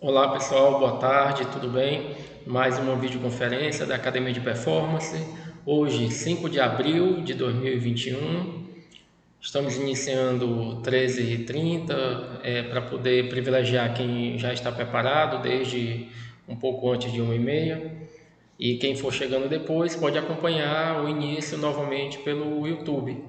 Olá pessoal, boa tarde, tudo bem? Mais uma videoconferência da Academia de Performance. Hoje, 5 de abril de 2021, estamos iniciando 13h30 para poder privilegiar quem já está preparado desde um pouco antes de 1h30. E quem for chegando depois pode acompanhar o início novamente pelo YouTube.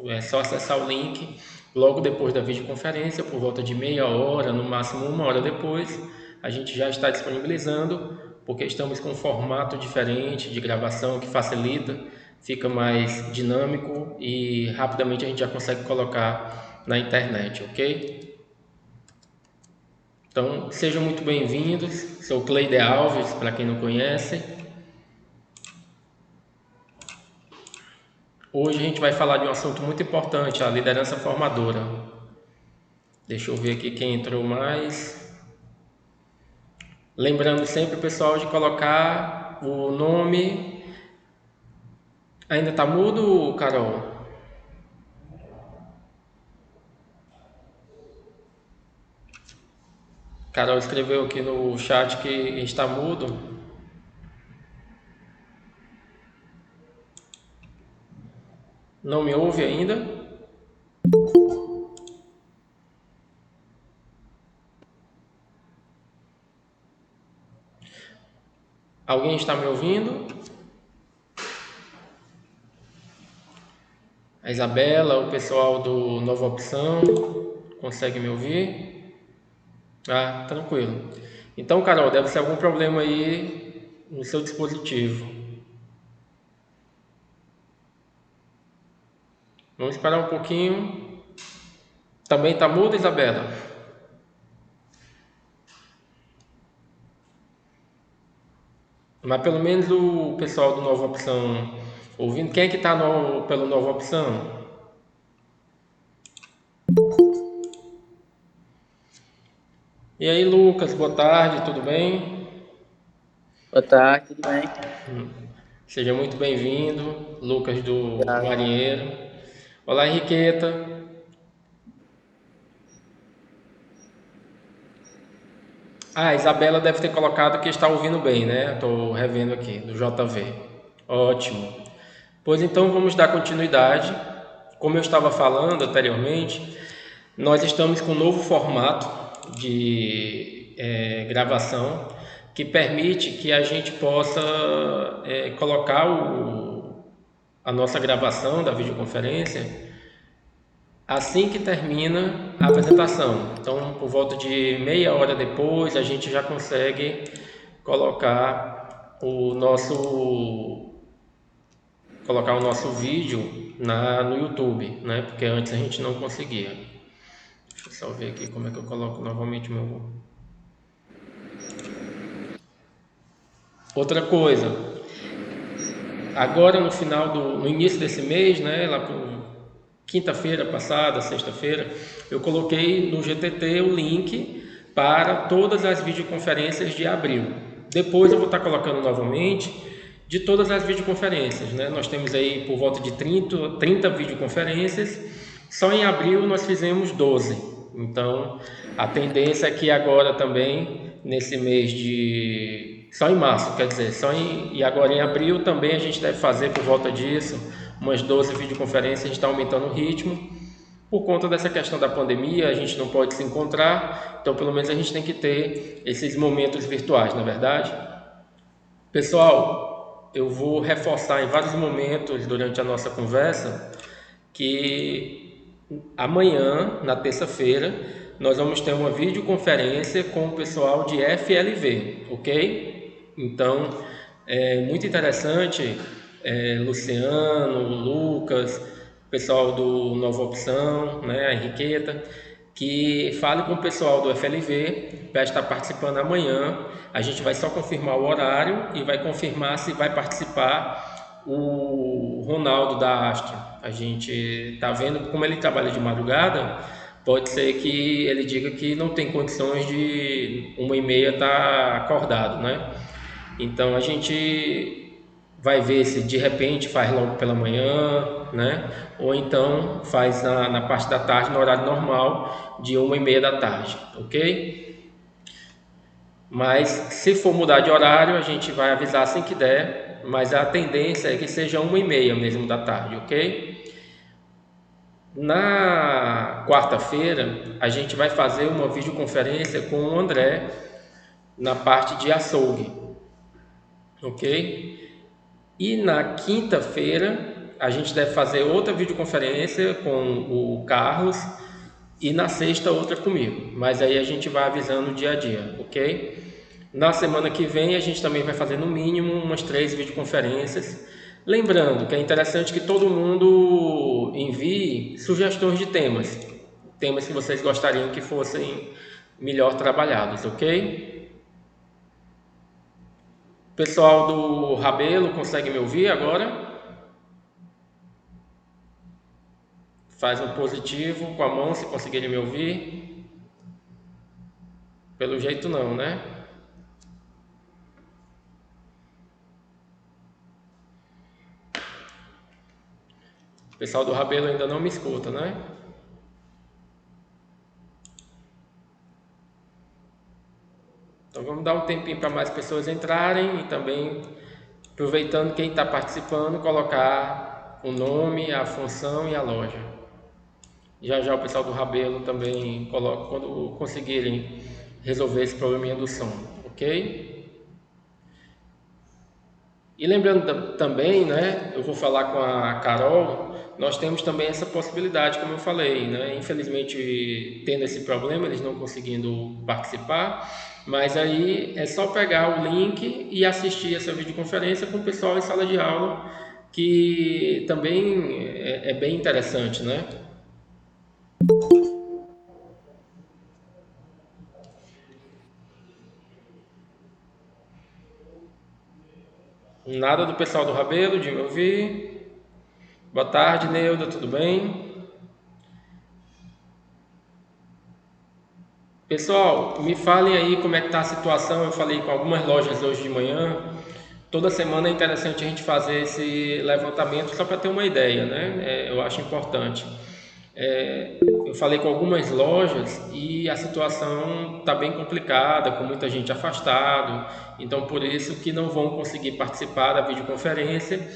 É só acessar o link logo depois da videoconferência, por volta de meia hora, no máximo 1 hora depois, a gente já está disponibilizando, porque estamos com um formato diferente de gravação que facilita, fica mais dinâmico e rapidamente a gente já consegue colocar na internet, ok? Então, sejam muito bem-vindos. Sou Cleide Alves, para quem não conhece. Hoje a gente vai falar de um assunto muito importante, a liderança formadora. Deixa eu ver aqui quem entrou mais. Lembrando sempre, pessoal, de colocar o nome. Ainda tá mudo, Carol? Carol escreveu aqui no chat que está mudo. Não me ouve ainda? Alguém está me ouvindo? A Isabela, o pessoal do Nova Opção, consegue me ouvir? Ah, tranquilo. Então, Carol, deve ser algum problema aí no seu dispositivo. Vamos esperar um pouquinho. Também está mudo, Isabela? Mas pelo menos o pessoal do Nova Opção ouvindo. Quem é que está pelo Nova Opção? E aí, Lucas, boa tarde, tudo bem? Boa tarde, tudo bem? Seja muito bem-vindo, Lucas do Obrigado. Marinheiro. Olá, Henriqueta. Ah, a Isabela deve ter colocado que está ouvindo bem, né? Estou revendo aqui, do JV. Ótimo. Pois então vamos dar continuidade. Como eu estava falando anteriormente, nós estamos com um novo formato de gravação que permite que a gente possa colocar a nossa gravação da videoconferência assim que termina a apresentação. Então, por volta de meia hora depois, a gente já consegue colocar o nosso vídeo no YouTube, né? Porque antes a gente não conseguia. Deixa eu só ver aqui como é que eu coloco novamente o meu. Outra coisa, agora no início desse mês, né, lá por quinta-feira passada, sexta-feira, eu coloquei no GTT o link para todas as videoconferências de abril. Depois eu vou estar colocando novamente de todas as videoconferências, né? Nós temos aí por volta de 30 videoconferências. Só em abril nós fizemos 12. Então, a tendência é que agora também, nesse mês de... Só em março, quer dizer, e agora em abril também a gente deve fazer por volta disso, umas 12 videoconferências, a gente está aumentando o ritmo. Por conta dessa questão da pandemia, a gente não pode se encontrar, então pelo menos a gente tem que ter esses momentos virtuais, não é verdade? Pessoal, eu vou reforçar em vários momentos durante a nossa conversa que amanhã, na terça-feira, nós vamos ter uma videoconferência com o pessoal de FLV, ok? Então, é muito interessante, Luciano, Lucas, pessoal do Nova Opção, né, a Henriqueta, que fale com o pessoal do FLV para estar participando amanhã. A gente vai só confirmar o horário e vai confirmar se vai participar o Ronaldo da Astra. A gente está vendo como ele trabalha de madrugada, pode ser que ele diga que não tem condições de 1h30 estar acordado, né? Então a gente vai ver se de repente faz logo pela manhã, né? Ou então faz na parte da tarde, no horário normal, de 1h30 da tarde, ok? Mas se for mudar de horário, a gente vai avisar assim que der, mas a tendência é que seja 1h30 mesmo da tarde, ok? Na quarta-feira, a gente vai fazer uma videoconferência com o André na parte de açougue, ok? E na quinta-feira, a gente deve fazer outra videoconferência com o Carlos e na sexta outra comigo, mas aí a gente vai avisando dia a dia, ok? Na semana que vem a gente também vai fazer no mínimo umas 3 videoconferências. Lembrando que é interessante que todo mundo envie sugestões de temas que vocês gostariam que fossem melhor trabalhados, ok? Pessoal do Rabelo, consegue me ouvir agora? Faz um positivo com a mão se conseguirem me ouvir. Pelo jeito não, né? O pessoal do Rabelo ainda não me escuta, né? Então vamos dar um tempinho para mais pessoas entrarem e também, aproveitando quem está participando, colocar o nome, a função e a loja. Já já o pessoal do Rabelo também coloca quando conseguirem resolver esse probleminha do som, ok? E lembrando também, né, eu vou falar com a Carol, nós temos também essa possibilidade, como eu falei, né? Infelizmente, tendo esse problema, eles não conseguindo participar, mas aí é só pegar o link e assistir essa videoconferência com o pessoal em sala de aula, que também é bem interessante, né? Nada do pessoal do Rabelo de me ouvir. Boa tarde, Neuda, tudo bem? Pessoal, me falem aí como é que está a situação. Eu falei com algumas lojas hoje de manhã. Toda semana é interessante a gente fazer esse levantamento só para ter uma ideia, né? Eu acho importante. Eu falei com algumas lojas e a situação está bem complicada, com muita gente afastado. Então, por isso que não vão conseguir participar da videoconferência,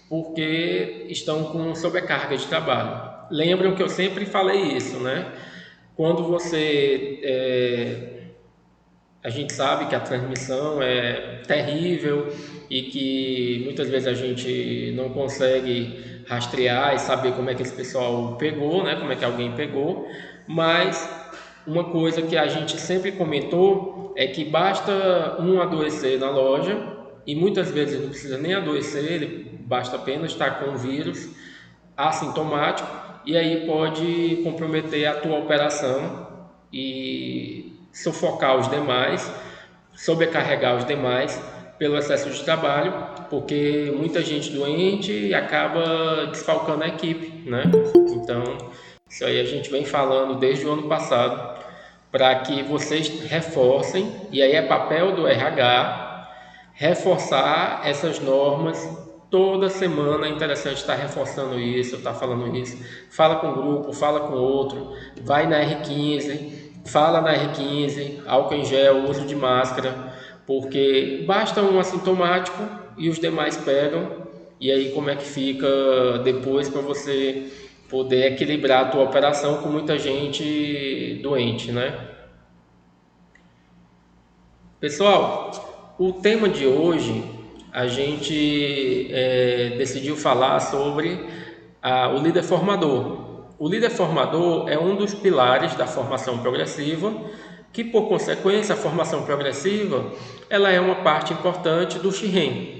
porque estão com sobrecarga de trabalho. Lembram que eu sempre falei isso, né? Quando a gente sabe que a transmissão é terrível e que muitas vezes a gente não consegue rastrear e saber como é que esse pessoal pegou, né? Como é que alguém pegou, mas uma coisa que a gente sempre comentou é que basta um adoecer na loja e muitas vezes não precisa nem adoecer, ele basta apenas estar com o vírus assintomático e aí pode comprometer a tua operação e sufocar os demais, sobrecarregar os demais pelo excesso de trabalho, porque muita gente doente acaba desfalcando a equipe, né? Então, isso aí a gente vem falando desde o ano passado para que vocês reforcem, e aí é papel do RH reforçar essas normas. Toda semana é interessante estar reforçando isso, estar falando isso. Fala com um grupo, fala com outro, vai na R15, fala na R15, álcool em gel, uso de máscara, porque basta um assintomático e os demais pegam, e aí como é que fica depois para você poder equilibrar a tua operação com muita gente doente, né? Pessoal, o tema de hoje a gente decidiu falar sobre o líder formador. O líder formador é um dos pilares da formação progressiva, que por consequência a formação progressiva ela é uma parte importante do Shiren.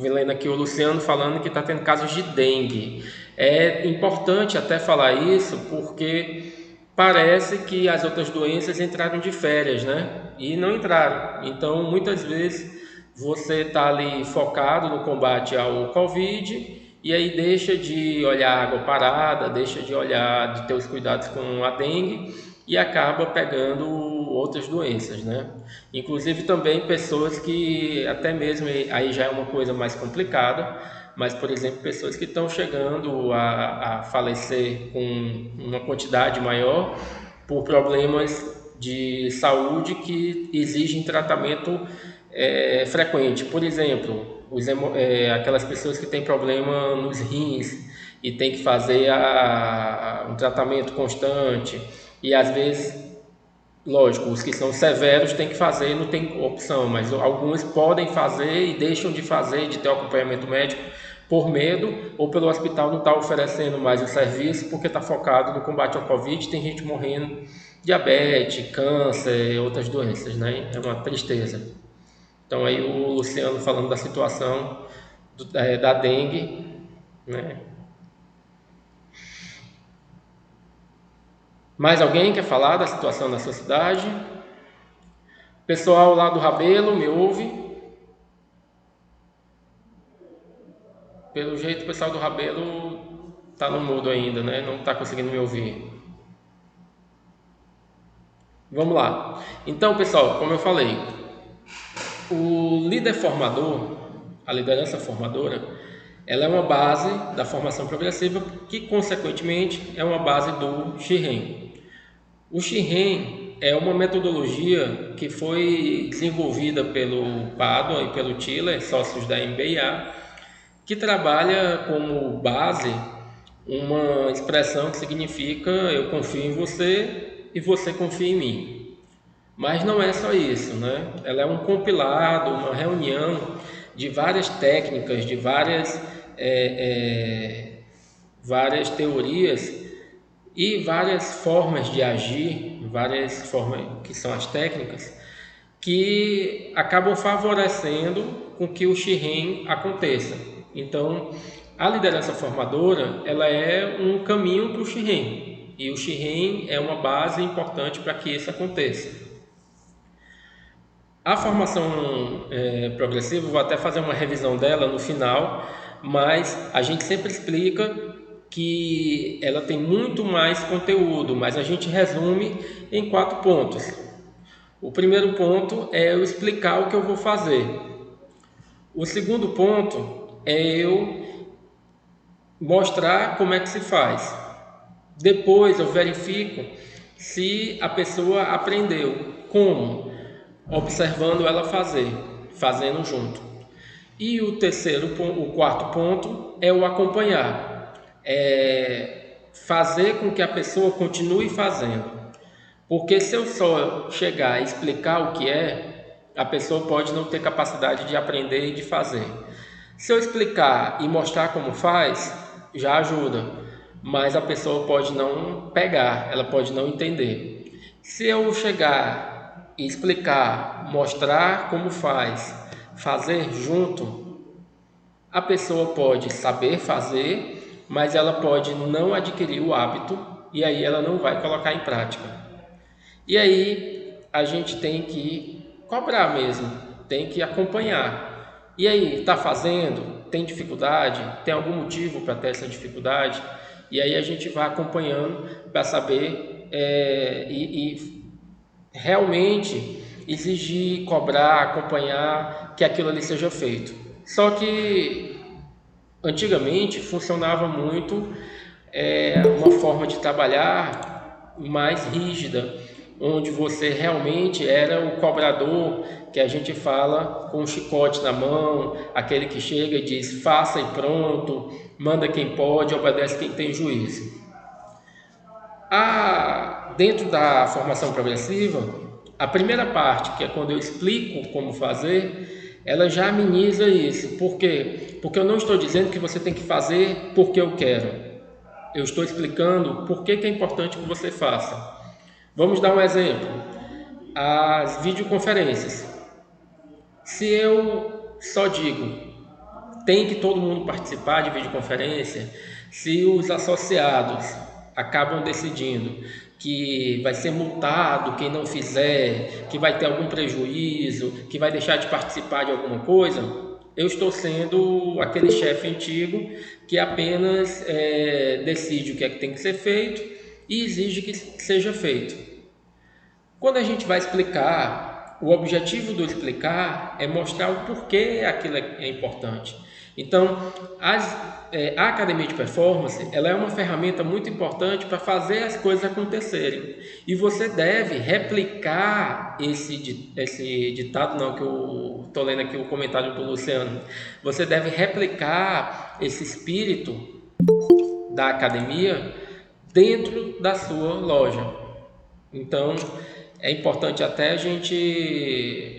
Vendo aqui o Luciano falando que está tendo casos de dengue. É importante até falar isso porque parece que as outras doenças entraram de férias, né? E não entraram. Então, muitas vezes você está ali focado no combate ao Covid e aí deixa de olhar a água parada, deixa de olhar, de ter os cuidados com a dengue e acaba pegando outras doenças, né? Inclusive também pessoas que até mesmo aí já é uma coisa mais complicada, mas por exemplo pessoas que estão chegando a falecer com uma quantidade maior por problemas de saúde que exigem tratamento frequente. Por exemplo, aquelas pessoas que têm problema nos rins e tem que fazer um tratamento constante, e às vezes, lógico, os que são severos têm que fazer, não tem opção, mas alguns podem fazer e deixam de fazer, de ter acompanhamento médico por medo, ou pelo hospital não estar oferecendo mais o serviço porque está focado no combate ao Covid. Tem gente morrendo, diabetes, câncer, outras doenças, né? É uma tristeza. Então aí o Luciano falando da situação da dengue, né? Mais alguém quer falar da situação da sua cidade? Pessoal lá do Rabelo, me ouve? Pelo jeito o pessoal do Rabelo está no mudo ainda, né? Não está conseguindo me ouvir. Vamos lá. Então, pessoal, como eu falei, o líder formador, a liderança formadora, ela é uma base da formação progressiva que, consequentemente, é uma base do Shiren. O Shiren é uma metodologia que foi desenvolvida pelo Padua e pelo Tiller, sócios da MBA, que trabalha como base uma expressão que significa eu confio em você e você confia em mim. Mas não é só isso, né? Ela é um compilado, uma reunião de várias técnicas, de várias teorias e várias formas de agir, várias formas que são as técnicas, que acabam favorecendo com que o Shiren aconteça. Então, a liderança formadora, ela é um caminho para o Shiren, e o Shiren é uma base importante para que isso aconteça. A formação progressiva, vou até fazer uma revisão dela no final, mas a gente sempre explica que ela tem muito mais conteúdo, mas a gente resume em 4 pontos. O primeiro ponto é eu explicar o que eu vou fazer. O segundo ponto é eu mostrar como é que se faz. Depois eu verifico se a pessoa aprendeu. Como? Observando ela fazer, fazendo junto. E o quarto ponto é o acompanhar. É fazer com que a pessoa continue fazendo. Porque se eu só chegar e explicar o que é, a pessoa pode não ter capacidade de aprender e de fazer. Se eu explicar e mostrar como faz, já ajuda, mas a pessoa pode não pegar, ela pode não entender. Se eu chegar e explicar, mostrar como faz, fazer junto, a pessoa pode saber fazer, mas ela pode não adquirir o hábito e aí ela não vai colocar em prática. E aí a gente tem que cobrar mesmo, tem que acompanhar. E aí, está fazendo? Tem dificuldade? Tem algum motivo para ter essa dificuldade? E aí a gente vai acompanhando para saber e realmente exigir, cobrar, acompanhar que aquilo ali seja feito. Só que antigamente funcionava muito uma forma de trabalhar mais rígida, onde você realmente era o cobrador, que a gente fala com o chicote na mão, aquele que chega e diz faça e pronto, manda quem pode, obedece quem tem juízo. Dentro da formação progressiva, a primeira parte, que é quando eu explico como fazer, ela já ameniza isso. Por quê? Porque eu não estou dizendo que você tem que fazer porque eu quero. Eu estou explicando por que é importante que você faça. Vamos dar um exemplo. As videoconferências. Se eu só digo, tem que todo mundo participar de videoconferência, se os associados acabam decidindo que vai ser multado quem não fizer, que vai ter algum prejuízo, que vai deixar de participar de alguma coisa, eu estou sendo aquele chefe antigo que apenas decide o que é que tem que ser feito e exige que seja feito. Quando a gente vai explicar o objetivo do explicar é mostrar o porquê aquilo é importante. Então, a academia de performance, ela é uma ferramenta muito importante para fazer as coisas acontecerem. E você deve replicar esse ditado, não, que eu estou lendo aqui o comentário do Luciano. Você deve replicar esse espírito da academia dentro da sua loja. Então, é importante até a gente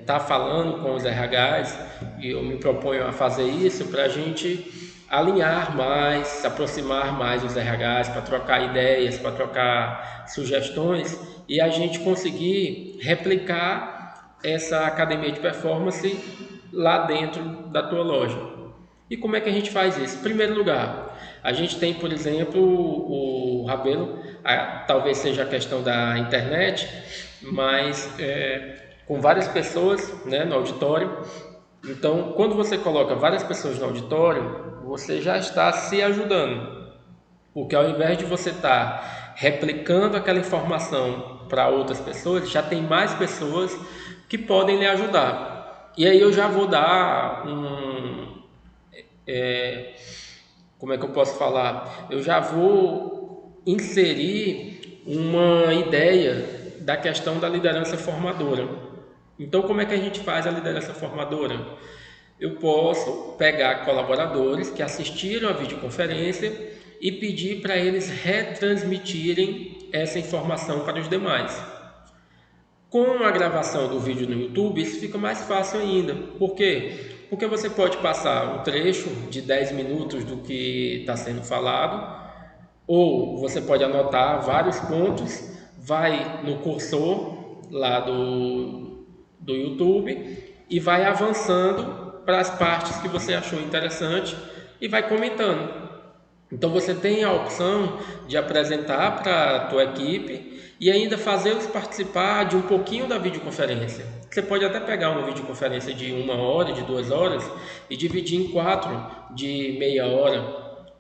tá falando com os RHs, e eu me proponho a fazer isso para a gente alinhar mais, se aproximar mais dos RHs, para trocar ideias, para trocar sugestões e a gente conseguir replicar essa academia de performance lá dentro da tua loja. E como é que a gente faz isso? Em primeiro lugar, a gente tem, por exemplo, o Rabelo, talvez seja a questão da internet, mas com várias pessoas, né, no auditório. Então, quando você coloca várias pessoas no auditório, você já está se ajudando. Porque ao invés de você estar replicando aquela informação para outras pessoas, já tem mais pessoas que podem lhe ajudar. E aí eu já vou dar como é que eu posso falar? Eu já vou inserir uma ideia da questão da liderança formadora. Então, como é que a gente faz a liderança formadora? Eu posso pegar colaboradores que assistiram a videoconferência e pedir para eles retransmitirem essa informação para os demais. Com a gravação do vídeo no YouTube, isso fica mais fácil ainda. Por quê? Porque você pode passar um trecho de 10 minutos do que está sendo falado, ou você pode anotar vários pontos, vai no cursor lá do YouTube e vai avançando para as partes que você achou interessante e vai comentando. Então você tem a opção de apresentar para a tua equipe e ainda fazê-los participar de um pouquinho da videoconferência. Você pode até pegar uma videoconferência de 1 hora, de 2 horas e dividir em 4 de meia hora,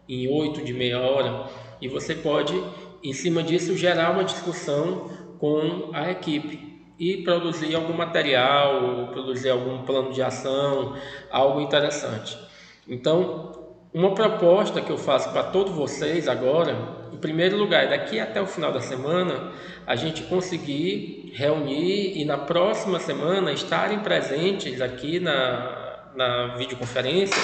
em 8 de meia hora, e você pode, em cima disso, gerar uma discussão com a equipe e produzir algum material, produzir algum plano de ação, algo interessante. Então, uma proposta que eu faço para todos vocês agora, em primeiro lugar, daqui até o final da semana, a gente conseguir reunir e na próxima semana estarem presentes aqui na videoconferência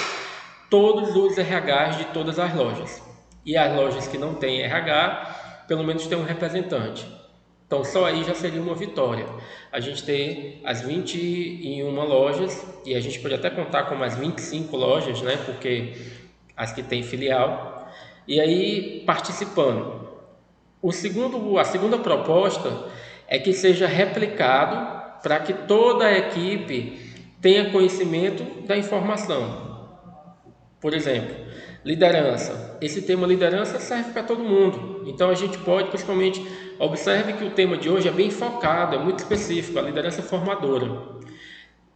todos os RHs de todas as lojas. E as lojas que não têm RH, pelo menos tem um representante. Então, só aí já seria uma vitória. A gente ter as 21 lojas, e a gente pode até contar com mais 25 lojas, né? Porque as que têm filial, e aí participando. A segunda proposta é que seja replicado para que toda a equipe tenha conhecimento da informação. Por exemplo, liderança. Esse tema liderança serve para todo mundo. Então a gente pode, principalmente, observe que o tema de hoje é bem focado, é muito específico, a liderança formadora.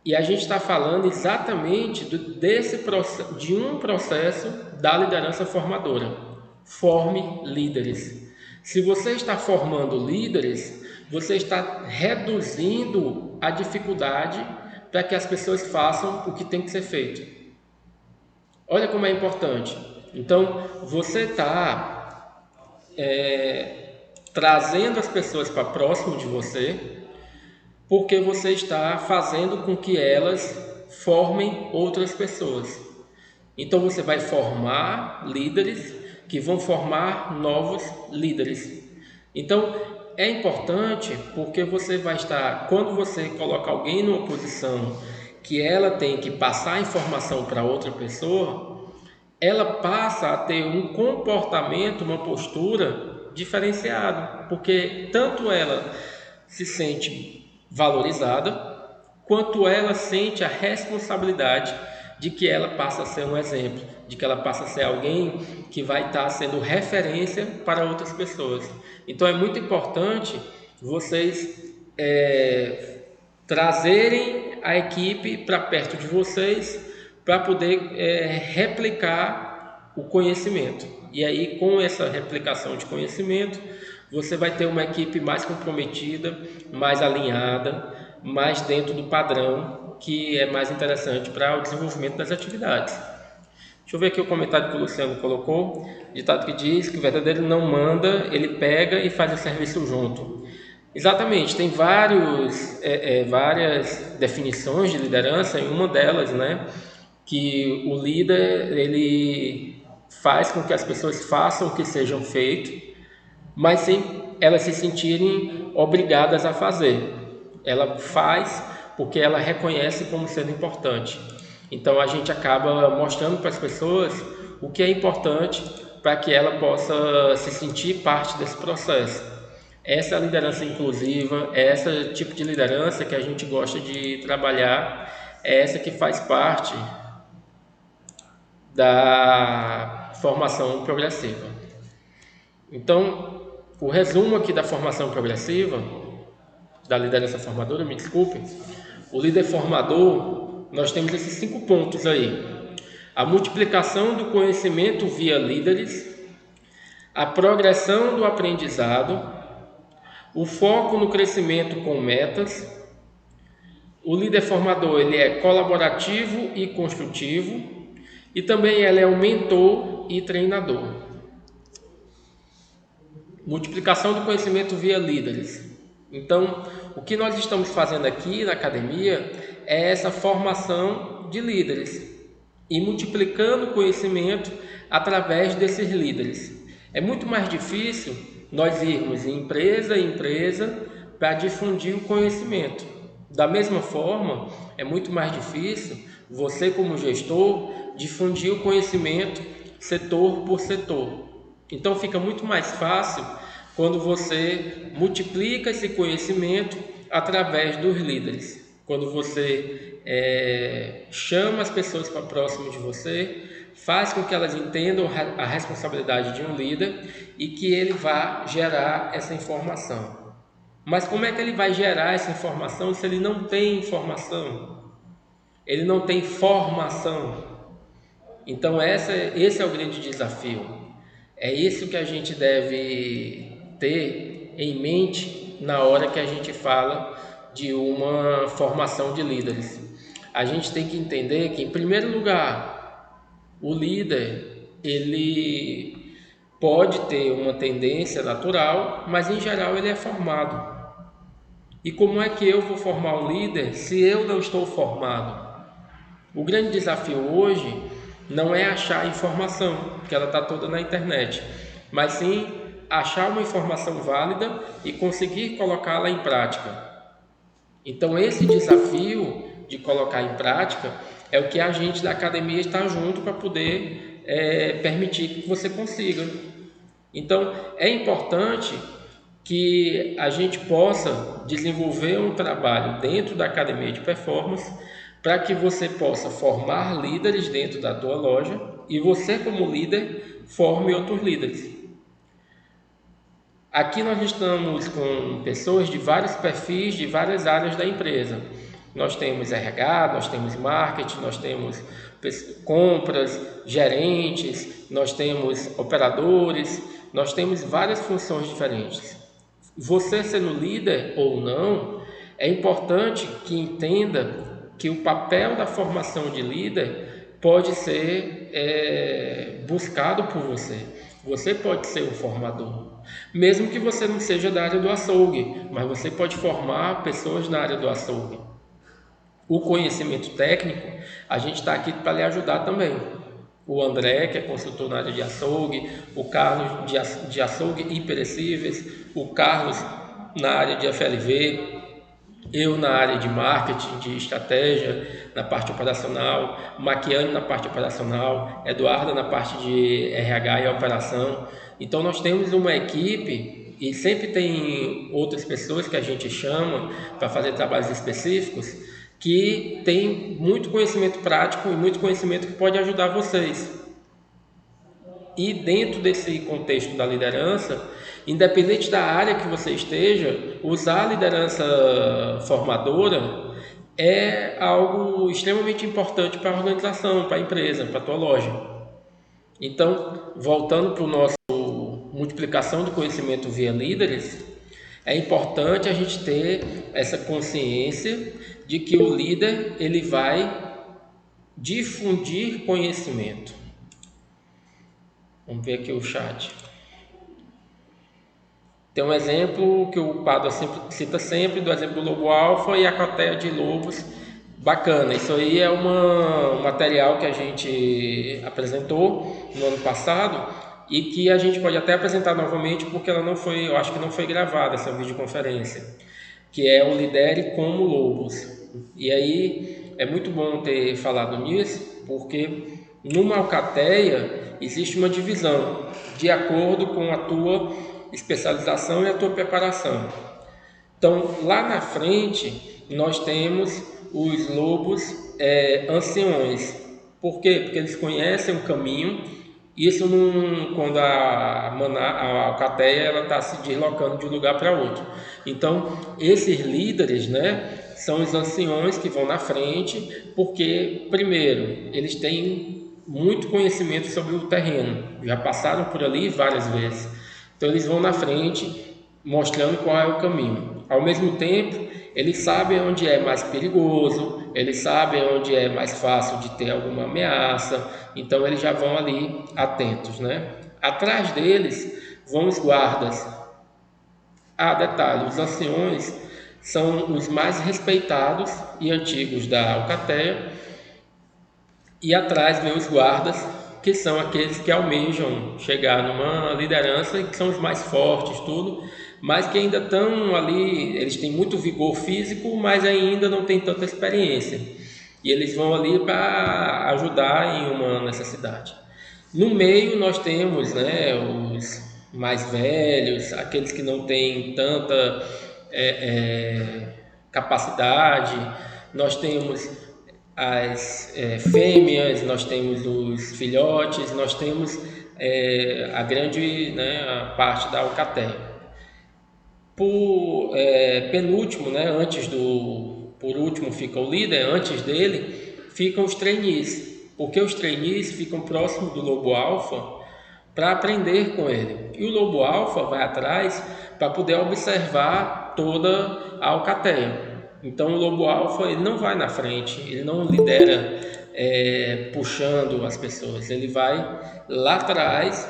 E a gente está falando exatamente de um processo da liderança formadora. Forme líderes. Se você está formando líderes, você está reduzindo a dificuldade para que as pessoas façam o que tem que ser feito. Olha como é importante. Então, você está trazendo as pessoas para próximo de você, porque você está fazendo com que elas formem outras pessoas. Então você vai formar líderes que vão formar novos líderes. Então é importante porque você vai estar, quando você coloca alguém numa posição que ela tem que passar a informação para outra pessoa, ela passa a ter um comportamento, uma postura diferenciada, porque tanto ela se sente valorizada, quanto ela sente a responsabilidade de que ela passa a ser um exemplo, de que ela passa a ser alguém que vai estar sendo referência para outras pessoas. Então é muito importante vocês trazerem a equipe para perto de vocês para poder replicar o conhecimento. E aí, com essa replicação de conhecimento, você vai ter uma equipe mais comprometida, mais alinhada, mas dentro do padrão que é mais interessante para o desenvolvimento das atividades. Deixa eu ver aqui o comentário que o Luciano colocou. Ditado que diz que o verdadeiro não manda, ele pega e faz o serviço junto. Exatamente, tem várias definições de liderança, e uma delas, né, que o líder ele faz com que as pessoas façam o que sejam feito, mas sem elas se sentirem obrigadas a fazer. Ela faz porque ela reconhece como sendo importante. Então a gente acaba mostrando para as pessoas o que é importante para que ela possa se sentir parte desse processo. Essa é a liderança inclusiva, é esse tipo de liderança que a gente gosta de trabalhar, é essa que faz parte da formação progressiva. Então, o resumo aqui da formação progressiva, da liderança formadora, me desculpe, o líder formador, nós temos esses 5 pontos aí: a multiplicação do conhecimento via líderes, a progressão do aprendizado, o foco no crescimento com metas. O líder formador ele é colaborativo e construtivo, e também ele é o mentor e treinador. Multiplicação do conhecimento via líderes. Então, o que nós estamos fazendo aqui na academia é essa formação de líderes e multiplicando o conhecimento através desses líderes. É muito mais difícil nós irmos em empresa para difundir o conhecimento. Da mesma forma, é muito mais difícil você, como gestor, difundir o conhecimento setor por setor. Então fica muito mais fácil quando você multiplica esse conhecimento através dos líderes. Quando você chama as pessoas para próximo de você, faz com que elas entendam a responsabilidade de um líder e que ele vá gerar essa informação. Mas como é que ele vai gerar essa informação se ele não tem informação? Ele não tem formação. Então esse é o grande desafio. É isso que a gente deve ter em mente na hora que a gente fala de uma formação de líderes. A gente tem que entender que, em primeiro lugar, o líder ele pode ter uma tendência natural, mas em geral ele é formado. E como é que eu vou formar um líder se eu não estou formado? O grande desafio hoje não é achar a informação, que ela está toda na internet, mas sim achar uma informação válida e conseguir colocá-la em prática. Então esse desafio de colocar em prática é o que a gente da academia está junto para poder permitir que você consiga. Então é importante que a gente possa desenvolver um trabalho dentro da academia de performance para que você possa formar líderes dentro da tua loja e você, como líder, forme outros líderes. Aqui nós estamos com pessoas de vários perfis, de várias áreas da empresa. Nós temos RH, nós temos marketing, nós temos compras, gerentes, nós temos operadores, nós temos várias funções diferentes. Você sendo líder ou não, é importante que entenda que o papel da formação de líder pode ser buscado por você. Você pode ser um formador, mesmo que você não seja da área do açougue, mas você pode formar pessoas na área do açougue. O conhecimento técnico, a gente está aqui para lhe ajudar também. O André, que é consultor na área de açougue, o Carlos de açougue e perecíveis, o Carlos na área de FLV, eu na área de marketing, de estratégia, na parte operacional, Maquiane na parte operacional, Eduardo na parte de RH e operação. Então nós temos uma equipe e sempre tem outras pessoas que a gente chama para fazer trabalhos específicos que tem muito conhecimento prático e muito conhecimento que pode ajudar vocês. E dentro desse contexto da liderança, independente da área que você esteja, usar a liderança formadora é algo extremamente importante para a organização, para a empresa, para a tua loja. Então, voltando para o nosso multiplicação do conhecimento via líderes, É importante a gente ter essa consciência de que o líder ele vai difundir conhecimento. Vamos ver aqui o chat. Tem um exemplo que o Padua cita sempre, do exemplo do lobo alfa e a cateia de lobos. Bacana, isso aí é um material que a gente apresentou no ano passado e que a gente pode até apresentar novamente porque ela não foi, eu acho que não foi gravada essa videoconferência, que é o Lidere como Lobos. E aí é muito bom ter falado nisso, porque numa alcateia existe uma divisão de acordo com a tua especialização e a tua preparação. Então, lá na frente, nós temos os lobos anciões. Por quê? Porque eles conhecem o caminho. Isso quando a alcateia ela está se deslocando de um lugar para outro. Então, esses líderes, né, são os anciões que vão na frente, porque, primeiro, eles têm muito conhecimento sobre o terreno, já passaram por ali várias vezes. Então, eles vão na frente, mostrando qual é o caminho. Ao mesmo tempo, eles sabem onde é mais perigoso, eles sabem onde é mais fácil de ter alguma ameaça, então eles já vão ali atentos, né? Atrás deles vão os guardas. Ah, detalhe, os anciões são os mais respeitados e antigos da alcateia, e atrás vem os guardas, que são aqueles que almejam chegar numa liderança e que são os mais fortes, tudo, mas que ainda estão ali, eles têm muito vigor físico, mas ainda não têm tanta experiência. E eles vão ali para ajudar em uma necessidade. No meio nós temos, né, os mais velhos, aqueles que não têm tanta capacidade. Nós temos as fêmeas, nós temos os filhotes, nós temos a grande, né, a parte da alcateia. Por penúltimo, né, por último fica o líder, antes dele ficam os trainees, porque os trainees ficam próximos do lobo alfa para aprender com ele. E o lobo alfa vai atrás para poder observar toda a alcateia. Então o lobo alfa ele não vai na frente, ele não lidera puxando as pessoas, ele vai lá atrás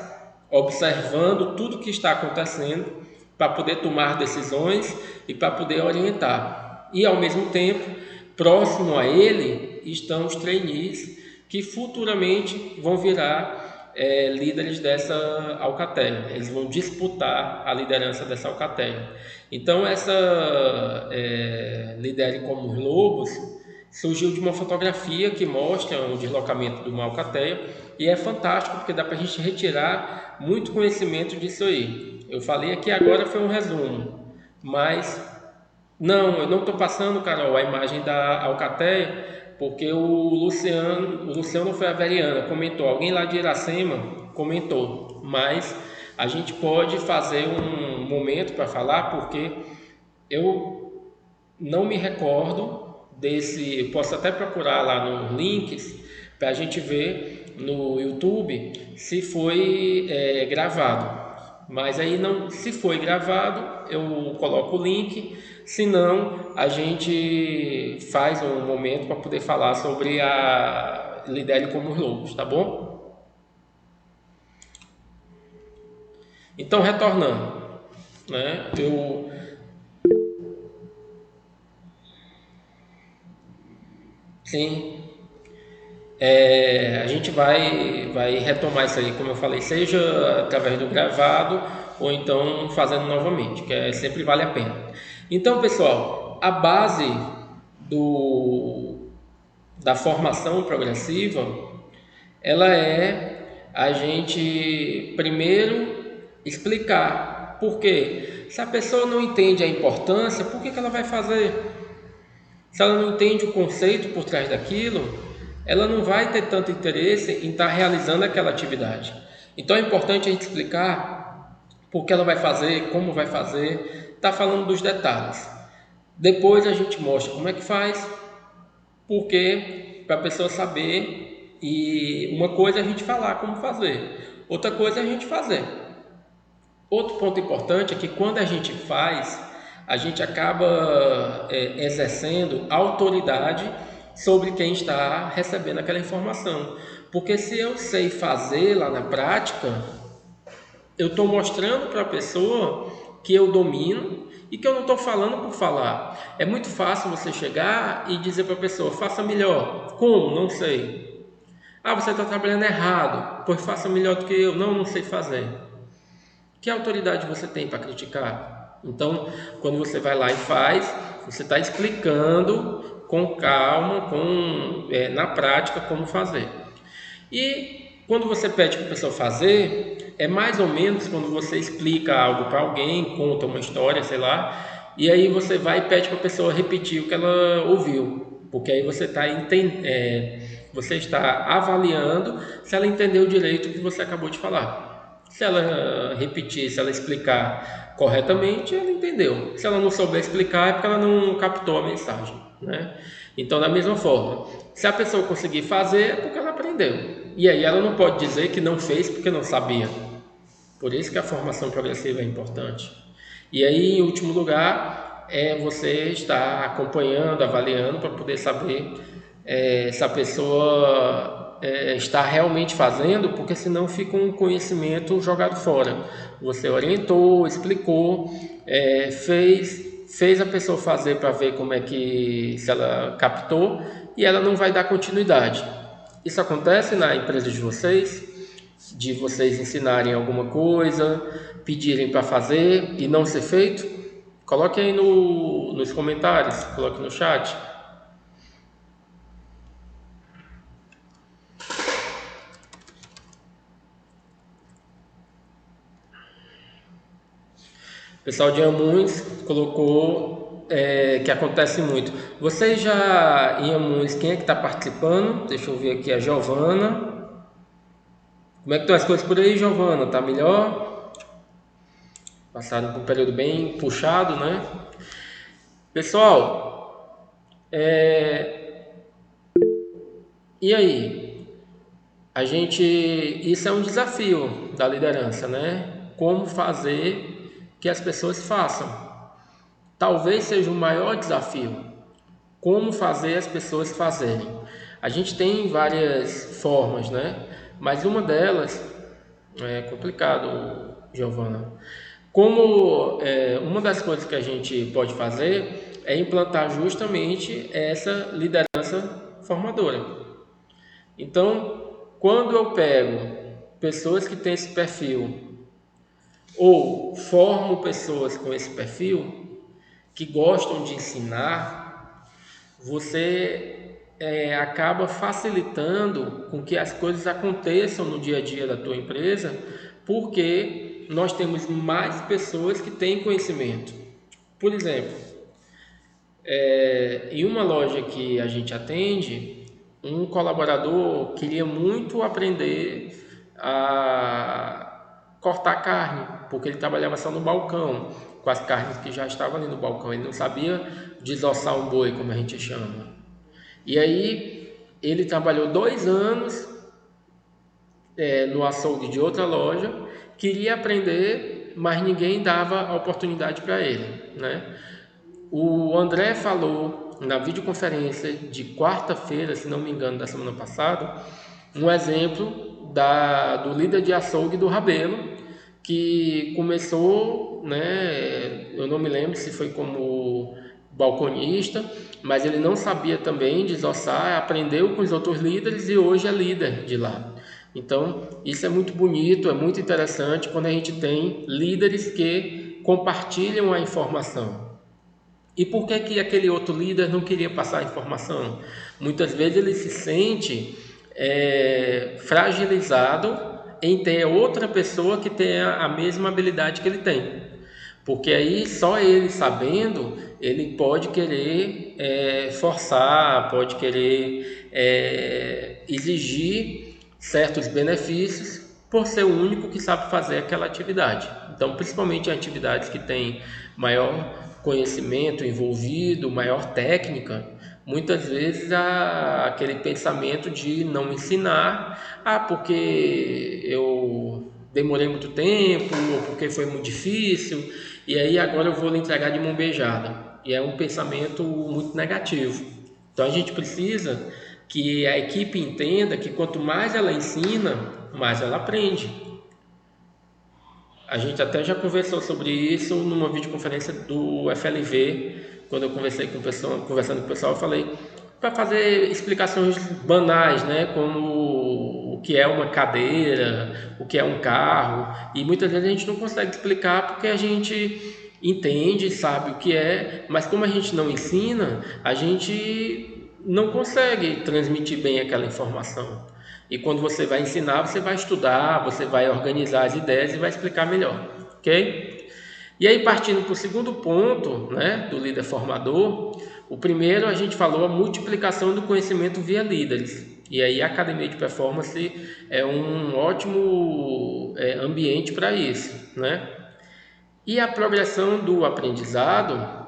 observando tudo que está acontecendo para poder tomar decisões e para poder orientar. E ao mesmo tempo, próximo a ele estão os trainees que futuramente vão virar líderes dessa alcateia. Eles vão disputar a liderança dessa alcateia. Então essa Lidere como os Lobos surgiu de uma fotografia que mostra o deslocamento de uma alcateia e é fantástico porque dá para a gente retirar muito conhecimento disso aí. Eu falei aqui agora foi um resumo, mas não, eu não estou passando, Carol, a imagem da alcateia porque o Luciano foi a Veriana, comentou, alguém lá de Iracema comentou, mas a gente pode fazer um momento para falar porque eu não me recordo desse, posso até procurar lá nos links para a gente ver no YouTube se foi gravado. Mas aí não, se foi gravado, eu coloco o link, se não, a gente faz um momento para poder falar sobre a Lidere como os Lobos, tá bom? Então, retornando, né? Sim, a gente vai retomar isso aí, como eu falei, seja através do gravado ou então fazendo novamente, que sempre vale a pena. Então, pessoal, a base da formação progressiva, ela é a gente primeiro explicar por quê. Se a pessoa não entende a importância, por que ela vai fazer? Se ela não entende o conceito por trás daquilo, ela não vai ter tanto interesse em estar realizando aquela atividade. Então é importante a gente explicar por que ela vai fazer, como vai fazer, está falando dos detalhes. Depois a gente mostra como é que faz, porque para a pessoa saber, e uma coisa é a gente falar como fazer, outra coisa é a gente fazer. Outro ponto importante é que quando a gente faz, a gente acaba exercendo autoridade sobre quem está recebendo aquela informação. Porque se eu sei fazer lá na prática, eu estou mostrando para a pessoa que eu domino e que eu não estou falando por falar. É muito fácil você chegar e dizer para a pessoa, faça melhor. Como? Não sei. Ah, você está trabalhando errado. Pois faça melhor do que eu. Não, não sei fazer. Que autoridade você tem para criticar? Então, quando você vai lá e faz, você está explicando com calma, na prática, como fazer. E quando você pede para a pessoa fazer, é mais ou menos quando você explica algo para alguém, conta uma história, sei lá, e aí você vai e pede para a pessoa repetir o que ela ouviu, porque aí você está avaliando se ela entendeu direito o que você acabou de falar. Se ela repetir, se ela explicar corretamente, ela entendeu. Se ela não souber explicar, é porque ela não captou a mensagem, né? Então, da mesma forma, se a pessoa conseguir fazer, é porque ela aprendeu. E aí ela não pode dizer que não fez porque não sabia. Por isso que a formação progressiva é importante. E aí, em último lugar, é você estar acompanhando, avaliando para poder saber se a pessoa está realmente fazendo, porque senão fica um conhecimento jogado fora. Você orientou, explicou, fez a pessoa fazer para ver como é que se ela captou e ela não vai dar continuidade. Isso acontece na empresa de vocês? De vocês ensinarem alguma coisa, pedirem para fazer e não ser feito? Coloque aí nos comentários, coloque no chat. O pessoal de Amuns colocou que acontece muito. Vocês já em Amuns, quem é que está participando? Deixa eu ver aqui a Giovana. Como é que estão as coisas por aí, Giovana? Tá melhor? Passaram por um período bem puxado, né? Pessoal, e aí? Isso é um desafio da liderança, né? Como fazer que as pessoas façam. Talvez seja o maior desafio. Como fazer as pessoas fazerem. A gente tem várias formas, né? Mas uma delas é complicado, Giovana. Uma das coisas que a gente pode fazer é implantar justamente essa liderança formadora. Então, quando eu pego pessoas que têm esse perfil ou formo pessoas com esse perfil que gostam de ensinar, você acaba facilitando com que as coisas aconteçam no dia a dia da tua empresa, porque nós temos mais pessoas que têm conhecimento. Por exemplo, em uma loja que a gente atende, um colaborador queria muito aprender a cortar carne, porque ele trabalhava só no balcão, com as carnes que já estavam ali no balcão. Ele não sabia desossar um boi, como a gente chama. E aí ele trabalhou 2 anos no açougue de outra loja, queria aprender, mas ninguém dava a oportunidade para ele, né? O André falou na videoconferência de quarta-feira, se não me engano, da semana passada, um exemplo do líder de açougue do Rabelo, que começou, né, eu não me lembro se foi como balconista, mas ele não sabia também desossar, aprendeu com os outros líderes e hoje é líder de lá. Então, isso é muito bonito, é muito interessante quando a gente tem líderes que compartilham a informação. E por que que aquele outro líder não queria passar a informação? Muitas vezes ele se sente fragilizado em ter outra pessoa que tenha a mesma habilidade que ele tem. Porque aí só ele sabendo, ele pode querer forçar, pode querer exigir certos benefícios por ser o único que sabe fazer aquela atividade. Então, principalmente em atividades que têm maior conhecimento envolvido, maior técnica, muitas vezes há aquele pensamento de não ensinar, porque demorei muito tempo, ou porque foi muito difícil, e aí agora eu vou lhe entregar de mão beijada. E é um pensamento muito negativo. Então a gente precisa que a equipe entenda que quanto mais ela ensina, mais ela aprende. A gente até já conversou sobre isso numa videoconferência do FLV, quando eu conversei com o pessoal, conversando com o pessoal, eu falei para fazer explicações banais, né, como o que é uma cadeira, o que é um carro, e muitas vezes a gente não consegue explicar porque a gente entende, sabe o que é, mas como a gente não ensina, a gente não consegue transmitir bem aquela informação. E quando você vai ensinar, você vai estudar, você vai organizar as ideias e vai explicar melhor, ok? E aí, partindo para o segundo ponto, né, do líder formador, o primeiro a gente falou a multiplicação do conhecimento via líderes. E aí a academia de performance é um ótimo ambiente para isso, né? E a progressão do aprendizado,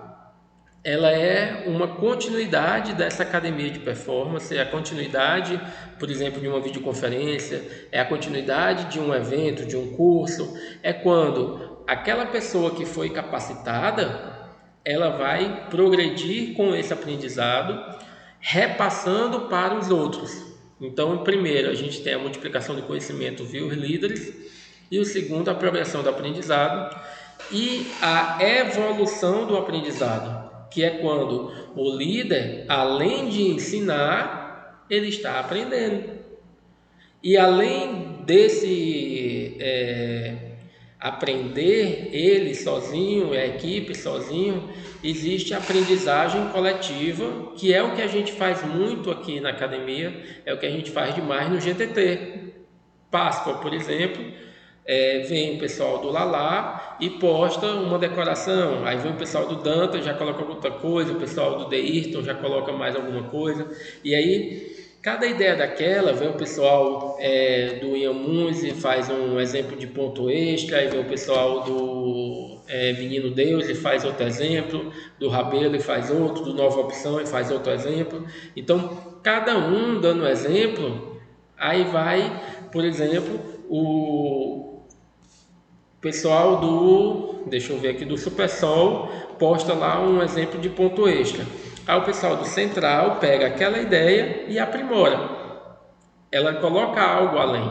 ela é uma continuidade dessa academia de performance, é a continuidade, por exemplo, de uma videoconferência, é a continuidade de um evento, de um curso, é quando aquela pessoa que foi capacitada, ela vai progredir com esse aprendizado, repassando para os outros. Então, primeiro, a gente tem a multiplicação do conhecimento via os líderes, e o segundo, a progressão do aprendizado e a evolução do aprendizado, que é quando o líder, além de ensinar, ele está aprendendo. E além desse aprender ele sozinho, a equipe sozinho, existe a aprendizagem coletiva, que é o que a gente faz muito aqui na academia, é o que a gente faz demais no GTT. Páscoa, por exemplo, vem o pessoal do Lalá e posta uma decoração, aí vem o pessoal do Danta, já coloca outra coisa, o pessoal do Deirton já coloca mais alguma coisa, e aí cada ideia daquela, vem o pessoal do Iamunzi e faz um exemplo de ponto extra, aí vem o pessoal do Menino Deus e faz outro exemplo, do Rabelo e faz outro, do Nova Opção e faz outro exemplo. Então, cada um dando exemplo, aí vai, por exemplo, o pessoal deixa eu ver aqui, do Supersol posta lá um exemplo de ponto extra. Aí o pessoal do Central pega aquela ideia e aprimora. Ela coloca algo além.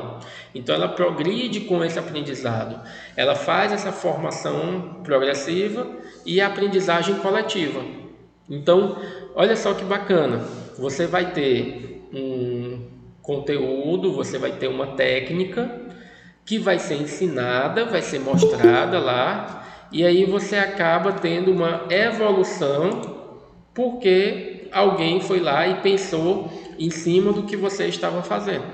Então ela progride com esse aprendizado. Ela faz essa formação progressiva e a aprendizagem coletiva. Então, olha só que bacana. Você vai ter um conteúdo, você vai ter uma técnica que vai ser ensinada, vai ser mostrada lá, e aí você acaba tendo uma evolução porque alguém foi lá e pensou em cima do que você estava fazendo.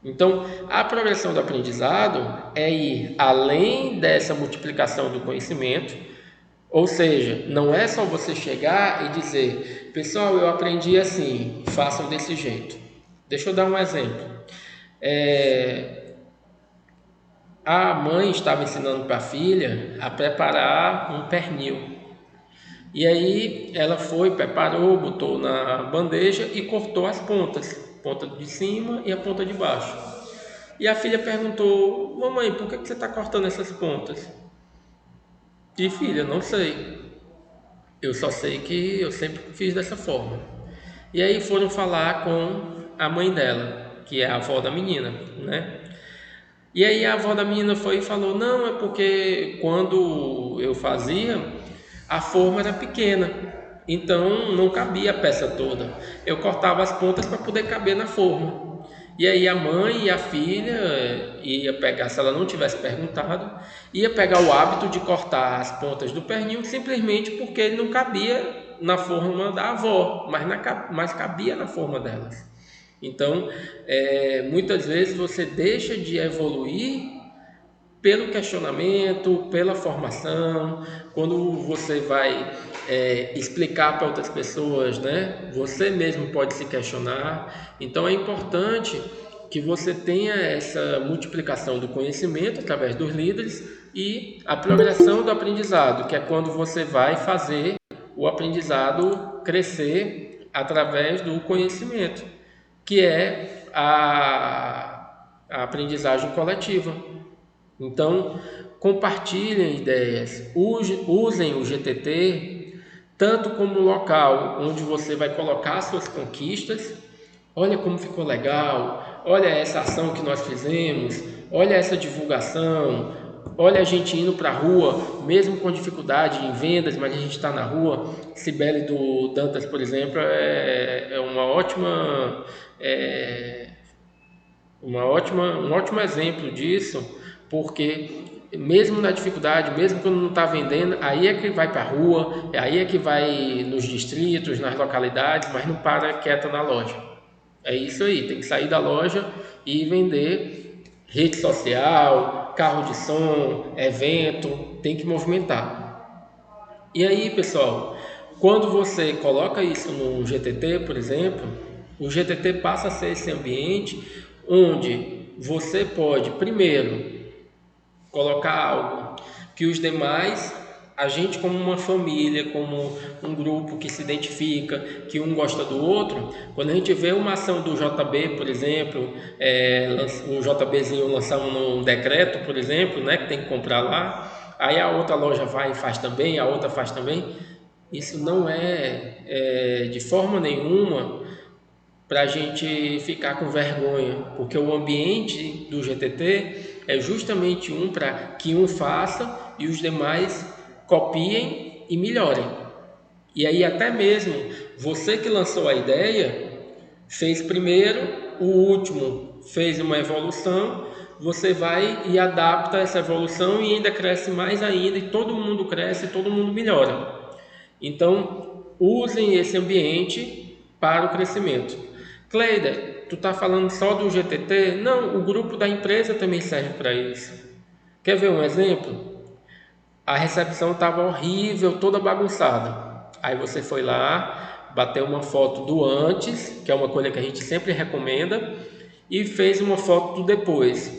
Então, a progressão do aprendizado é ir além dessa multiplicação do conhecimento, ou seja, não é só você chegar e dizer, pessoal, eu aprendi assim, façam desse jeito. Deixa eu dar um exemplo. A mãe estava ensinando para a filha a preparar um pernil. E aí ela foi, preparou, botou na bandeja e cortou as pontas, ponta de cima e a ponta de baixo. E a filha perguntou, mamãe, por que você está cortando essas pontas? E filha, não sei. Eu só sei que eu sempre fiz dessa forma. E aí foram falar com a mãe dela, que é a avó da menina, né? E aí a avó da menina foi e falou, não, é porque quando eu fazia, a forma era pequena, então não cabia a peça toda. Eu cortava as pontas para poder caber na forma. E aí a mãe e a filha ia pegar, se ela não tivesse perguntado, ia pegar o hábito de cortar as pontas do pernil simplesmente porque ele não cabia na forma da avó, mas cabia na forma delas. Então, muitas vezes você deixa de evoluir pelo questionamento, pela formação, quando você vai explicar para outras pessoas, né? Você mesmo pode se questionar. Então é importante que você tenha essa multiplicação do conhecimento através dos líderes e a progressão do aprendizado, que é quando você vai fazer o aprendizado crescer através do conhecimento, que é a aprendizagem coletiva. Então, compartilhem ideias, usem o GTT tanto como local onde você vai colocar suas conquistas. Olha como ficou legal, olha essa ação que nós fizemos, olha essa divulgação, olha a gente indo para a rua, mesmo com dificuldade em vendas, mas a gente está na rua. Cibele do Dantas, por exemplo, é é, um ótimo exemplo disso, porque mesmo na dificuldade, mesmo quando não está vendendo, aí é que vai para a rua, aí é que vai nos distritos, nas localidades, mas não para quieta na loja. É isso aí, tem que sair da loja e vender rede social, carro de som, evento, tem que movimentar. E aí, pessoal, quando você coloca isso no GTT, por exemplo, o GTT passa a ser esse ambiente onde você pode, primeiro, colocar algo que os demais, a gente como uma família, como um grupo que se identifica, que um gosta do outro, quando a gente vê uma ação do JB, por exemplo, o JBzinho lançar um decreto, por exemplo, né, que tem que comprar lá, aí a outra loja vai e faz também, a outra faz também, isso não é de forma nenhuma para a gente ficar com vergonha, porque o ambiente do GTT é justamente para que um faça e os demais copiem e melhorem. E aí até mesmo você que lançou a ideia fez primeiro, o último fez uma evolução, você vai e adapta essa evolução e ainda cresce mais ainda, e todo mundo cresce, todo mundo melhora. Então, usem esse ambiente para o crescimento. Cleida, tu está falando só do GTT? Não, o grupo da empresa também serve para isso. Quer ver um exemplo? A recepção estava horrível, toda bagunçada. Aí você foi lá, bateu uma foto do antes, que é uma coisa que a gente sempre recomenda, e fez uma foto do depois.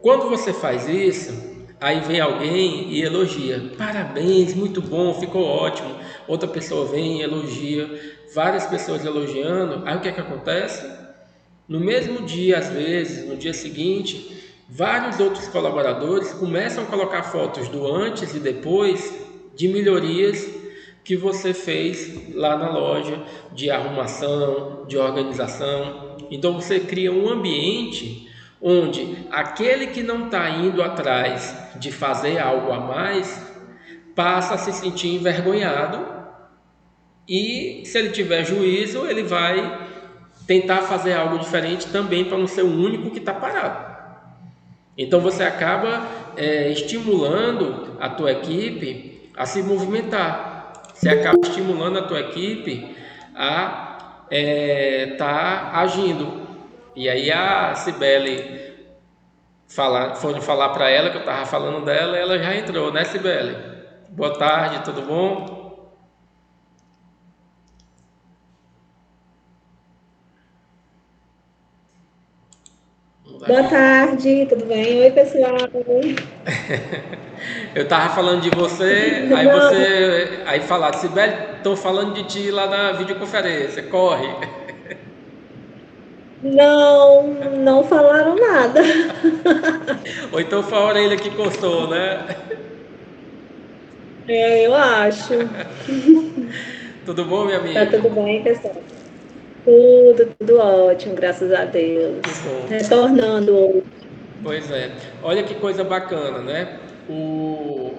Quando você faz isso, aí vem alguém e elogia. Parabéns, muito bom, ficou ótimo. Outra pessoa vem e elogia. Várias pessoas elogiando. Aí o que é que acontece? No mesmo dia, às vezes, no dia seguinte, vários outros colaboradores começam a colocar fotos do antes e depois de melhorias que você fez lá na loja, de arrumação, de organização. Então você cria um ambiente onde aquele que não está indo atrás de fazer algo a mais passa a se sentir envergonhado, e se ele tiver juízo, ele vai tentar fazer algo diferente também para não ser o único que está parado. Então você acaba estimulando a tua equipe a se movimentar. Você acaba estimulando a tua equipe a estar agindo. E aí a Cibele foram falar para ela que eu estava falando dela, ela já entrou, né, Cibele? Boa tarde, tudo bom? Boa tarde, tudo bem? Oi, pessoal. Eu tava falando de você, Não, aí falaram, Sibeli, estão falando de ti lá na videoconferência, corre. não falaram nada. Ou então foi a orelha que coçou, né? Eu acho. Tudo bom, minha Tá amiga? tudo bem, pessoal? Tudo ótimo, graças a Deus. Que bom. Retornando hoje. Pois é. Olha que coisa bacana, né?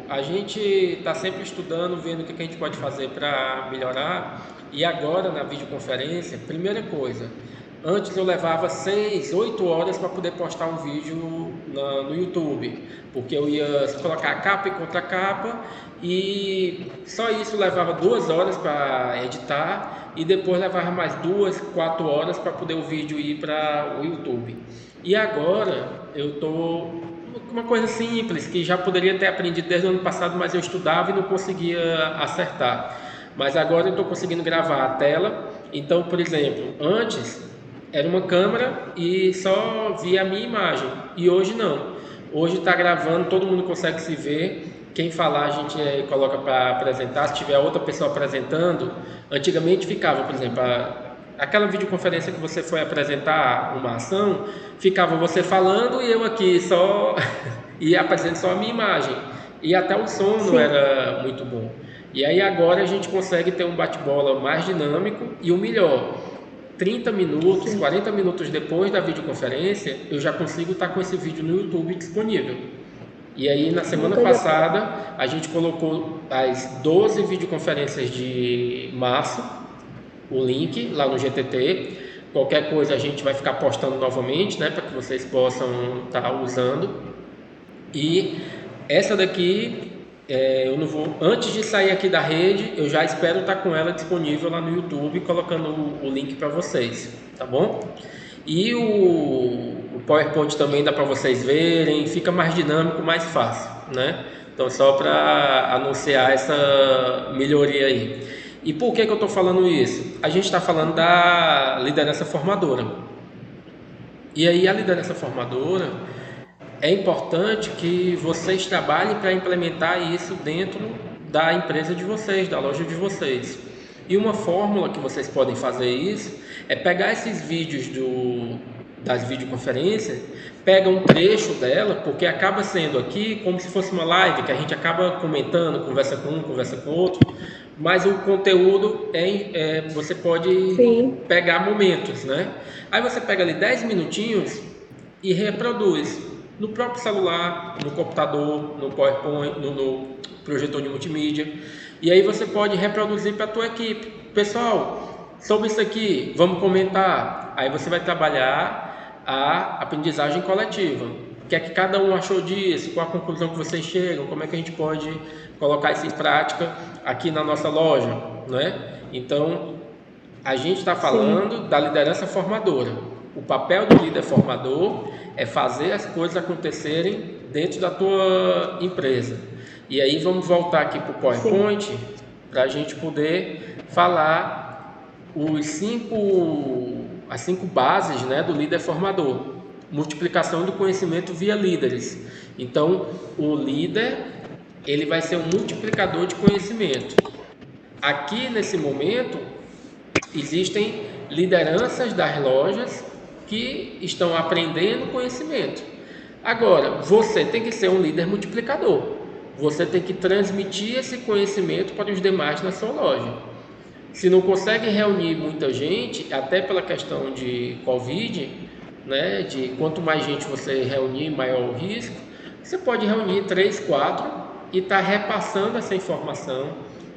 A gente está sempre estudando, vendo o que a gente pode fazer para melhorar. E agora, na videoconferência, primeira coisa, antes eu levava 6, 8 horas para poder postar um vídeo no YouTube, porque eu ia colocar capa e contracapa, e só isso levava 2 horas para editar, e depois levava mais 2, 4 horas para poder o vídeo ir para o YouTube. E agora eu estou uma coisa simples que já poderia ter aprendido desde o ano passado, mas eu estudava e não conseguia acertar. Mas agora eu estou conseguindo gravar a tela. Então, por exemplo, antes era uma câmera e só via a minha imagem, e hoje não. Hoje está gravando, todo mundo consegue se ver. Quem falar a gente coloca para apresentar. Se tiver outra pessoa apresentando, antigamente ficava, por exemplo, aquela videoconferência que você foi apresentar uma ação, ficava você falando e eu aqui só ia apresentando só a minha imagem. E até o som não era muito bom. E aí agora a gente consegue ter um bate-bola mais dinâmico e o melhor, 30 minutos, 40 minutos depois da videoconferência, eu já consigo estar com esse vídeo no YouTube disponível. E aí na semana passada a gente colocou as 12 videoconferências de março, o link lá no GTT. Qualquer coisa a gente vai ficar postando novamente, né, para que vocês possam estar usando. E essa daqui, eu não vou, antes de sair aqui da rede, eu já espero estar com ela disponível lá no YouTube, colocando o link para vocês, tá bom? E o PowerPoint também dá para vocês verem, fica mais dinâmico, mais fácil, né? Então, só para anunciar essa melhoria aí. E por que eu estou falando isso? A gente está falando da liderança formadora. E aí, a liderança formadora, é importante que vocês trabalhem para implementar isso dentro da empresa de vocês, da loja de vocês. E uma fórmula que vocês podem fazer isso é pegar esses vídeos das videoconferências, pega um trecho dela, porque acaba sendo aqui como se fosse uma live, que a gente acaba comentando, conversa com um, conversa com outro, mas o conteúdo você pode pegar momentos, né? Aí você pega ali 10 minutinhos e reproduz no próprio celular, no computador, no PowerPoint, no projetor de multimídia. E aí você pode reproduzir para a tua equipe. Pessoal, sobre isso aqui, vamos comentar. Aí você vai trabalhar a aprendizagem coletiva. O que é que cada um achou disso? Qual a conclusão que vocês chegam? Como é que a gente pode colocar isso em prática aqui na nossa loja, né? Então, a gente está falando da liderança formadora. O papel do líder formador é fazer as coisas acontecerem dentro da tua empresa. E aí vamos voltar aqui para o PowerPoint para a gente poder falar as 5 bases, né, do líder formador. Multiplicação do conhecimento via líderes. Então, o líder, ele vai ser um multiplicador de conhecimento. Aqui, nesse momento, existem lideranças das lojas que estão aprendendo conhecimento. Agora, você tem que ser um líder multiplicador. Você tem que transmitir esse conhecimento para os demais na sua loja. Se não consegue reunir muita gente, até pela questão de Covid, né, de quanto mais gente você reunir, maior o risco, você pode reunir 3, 4 e estar repassando essa informação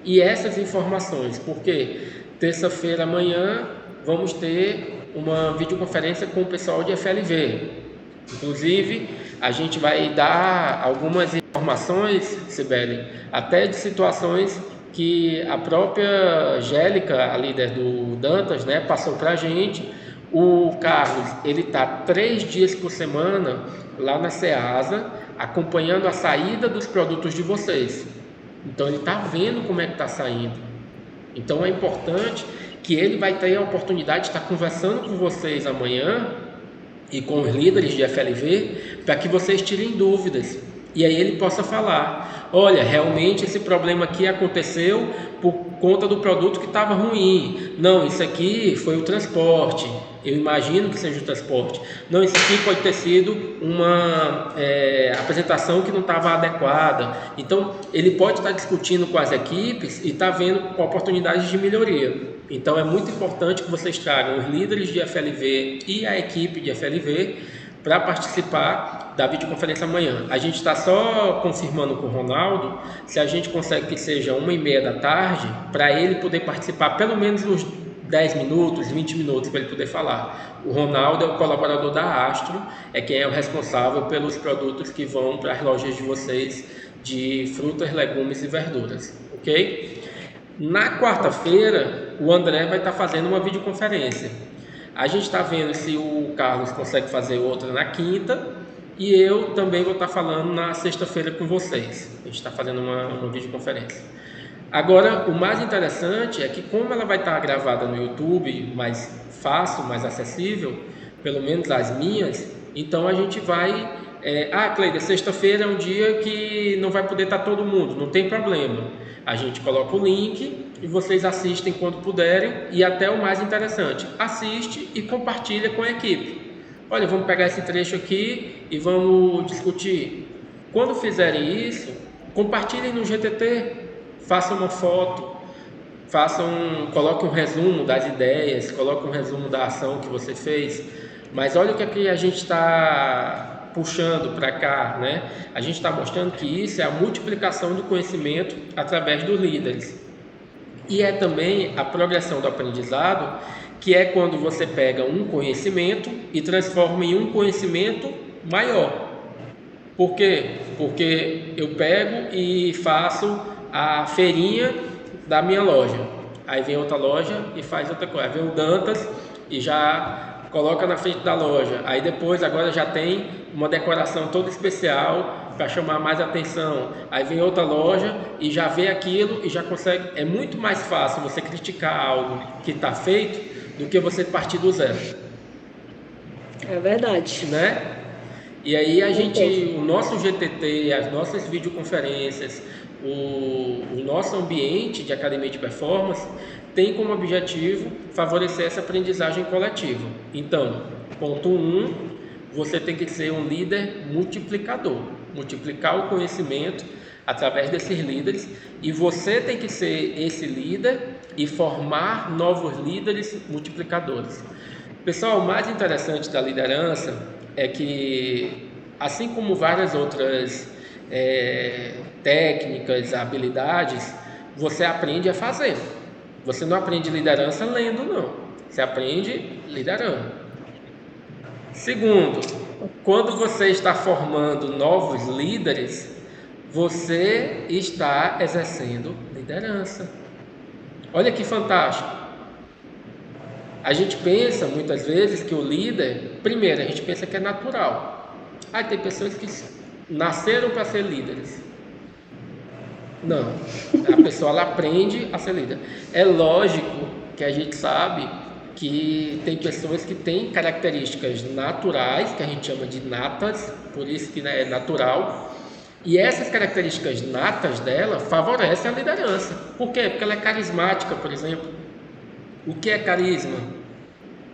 e essas informações, porque terça-feira amanhã vamos ter uma videoconferência com o pessoal de FLV. Inclusive, a gente vai dar algumas informações, Sibeli, até de situações que a própria Angélica, a líder do Dantas, né, passou para a gente. O Carlos, ele está 3 dias por semana lá na Ceasa, acompanhando a saída dos produtos de vocês. Então, ele está vendo como é que está saindo. Então, é importante que ele vai ter a oportunidade de estar conversando com vocês amanhã e com os líderes de FLV para que vocês tirem dúvidas. E aí ele possa falar, olha, realmente esse problema aqui aconteceu por conta do produto que estava ruim. Não, isso aqui foi o transporte. Eu imagino que seja o transporte. Não, isso aqui pode ter sido uma apresentação que não estava adequada. Então, ele pode estar discutindo com as equipes e estar vendo oportunidades de melhoria. Então, é muito importante que vocês tragam os líderes de FLV e a equipe de FLV para participar da videoconferência amanhã. A gente está só confirmando com o Ronaldo se a gente consegue que seja 1h30 da tarde, para ele poder participar pelo menos uns 10 minutos, 20 minutos, para ele poder falar. O Ronaldo é o colaborador da Astro, é quem é o responsável pelos produtos que vão para as lojas de vocês de frutas, legumes e verduras, ok? Na quarta-feira, o André vai estar fazendo uma videoconferência. A gente está vendo se o Carlos consegue fazer outra na quinta e eu também vou estar falando na sexta-feira com vocês. A gente está fazendo uma videoconferência. Agora, o mais interessante é que como ela vai estar gravada no YouTube, mais fácil, mais acessível, pelo menos as minhas, então a gente vai... Cleide, sexta-feira é um dia que não vai poder estar todo mundo, não tem problema. A gente coloca o link e vocês assistem quando puderem, e até o mais interessante, assiste e compartilha com a equipe. Olha, vamos pegar esse trecho aqui e vamos discutir. Quando fizerem isso, compartilhem no GTT, façam uma foto, coloquem um resumo das ideias, coloquem um resumo da ação que você fez. Mas olha o que é que a gente está puxando para cá, né? A gente está mostrando que isso é a multiplicação do conhecimento através dos líderes. E é também a progressão do aprendizado, que é quando você pega um conhecimento e transforma em um conhecimento maior. Por quê? Porque eu pego e faço a feirinha da minha loja. Aí vem outra loja e faz outra coisa. Aí vem o Dantas e já coloca na frente da loja. Aí depois agora já tem uma decoração toda especial para chamar mais atenção. Aí vem outra loja e já vê aquilo e já consegue. É muito mais fácil você criticar algo que está feito do que você partir do zero. É verdade. Né? E aí o nosso GTT, as nossas videoconferências, o nosso ambiente de academia de performance tem como objetivo favorecer essa aprendizagem coletiva. Então, ponto 1, você tem que ser um líder multiplicador, multiplicar o conhecimento através desses líderes, e você tem que ser esse líder e formar novos líderes multiplicadores. Pessoal, o mais interessante da liderança é que, assim como várias outras técnicas, habilidades, você aprende a fazer. Você não aprende liderança lendo, não. Você aprende liderando. Segundo, quando você está formando novos líderes, você está exercendo liderança. Olha que fantástico. A gente pensa muitas vezes que o líder, primeiro, a gente pensa que é natural. Tem pessoas que nasceram para ser líderes. Não, a pessoa ela aprende a ser líder. É lógico que a gente sabe que tem pessoas que têm características naturais, que a gente chama de natas, por isso que é natural. E essas características natas dela favorecem a liderança. Por quê? Porque ela é carismática, por exemplo. O que é carisma?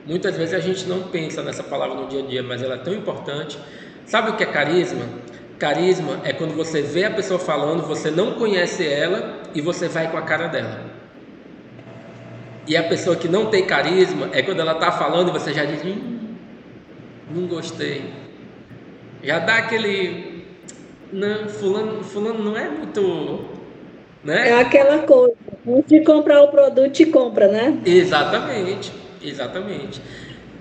Muitas vezes a gente não pensa nessa palavra no dia a dia, mas ela é tão importante. Sabe o que é carisma? Carisma é quando você vê a pessoa falando, você não conhece ela e você vai com a cara dela. E a pessoa que não tem carisma é quando ela está falando e você já diz, não gostei. Já dá aquele, não, fulano não é muito, né? É aquela coisa, antes de comprar o produto, te compra, né? Exatamente.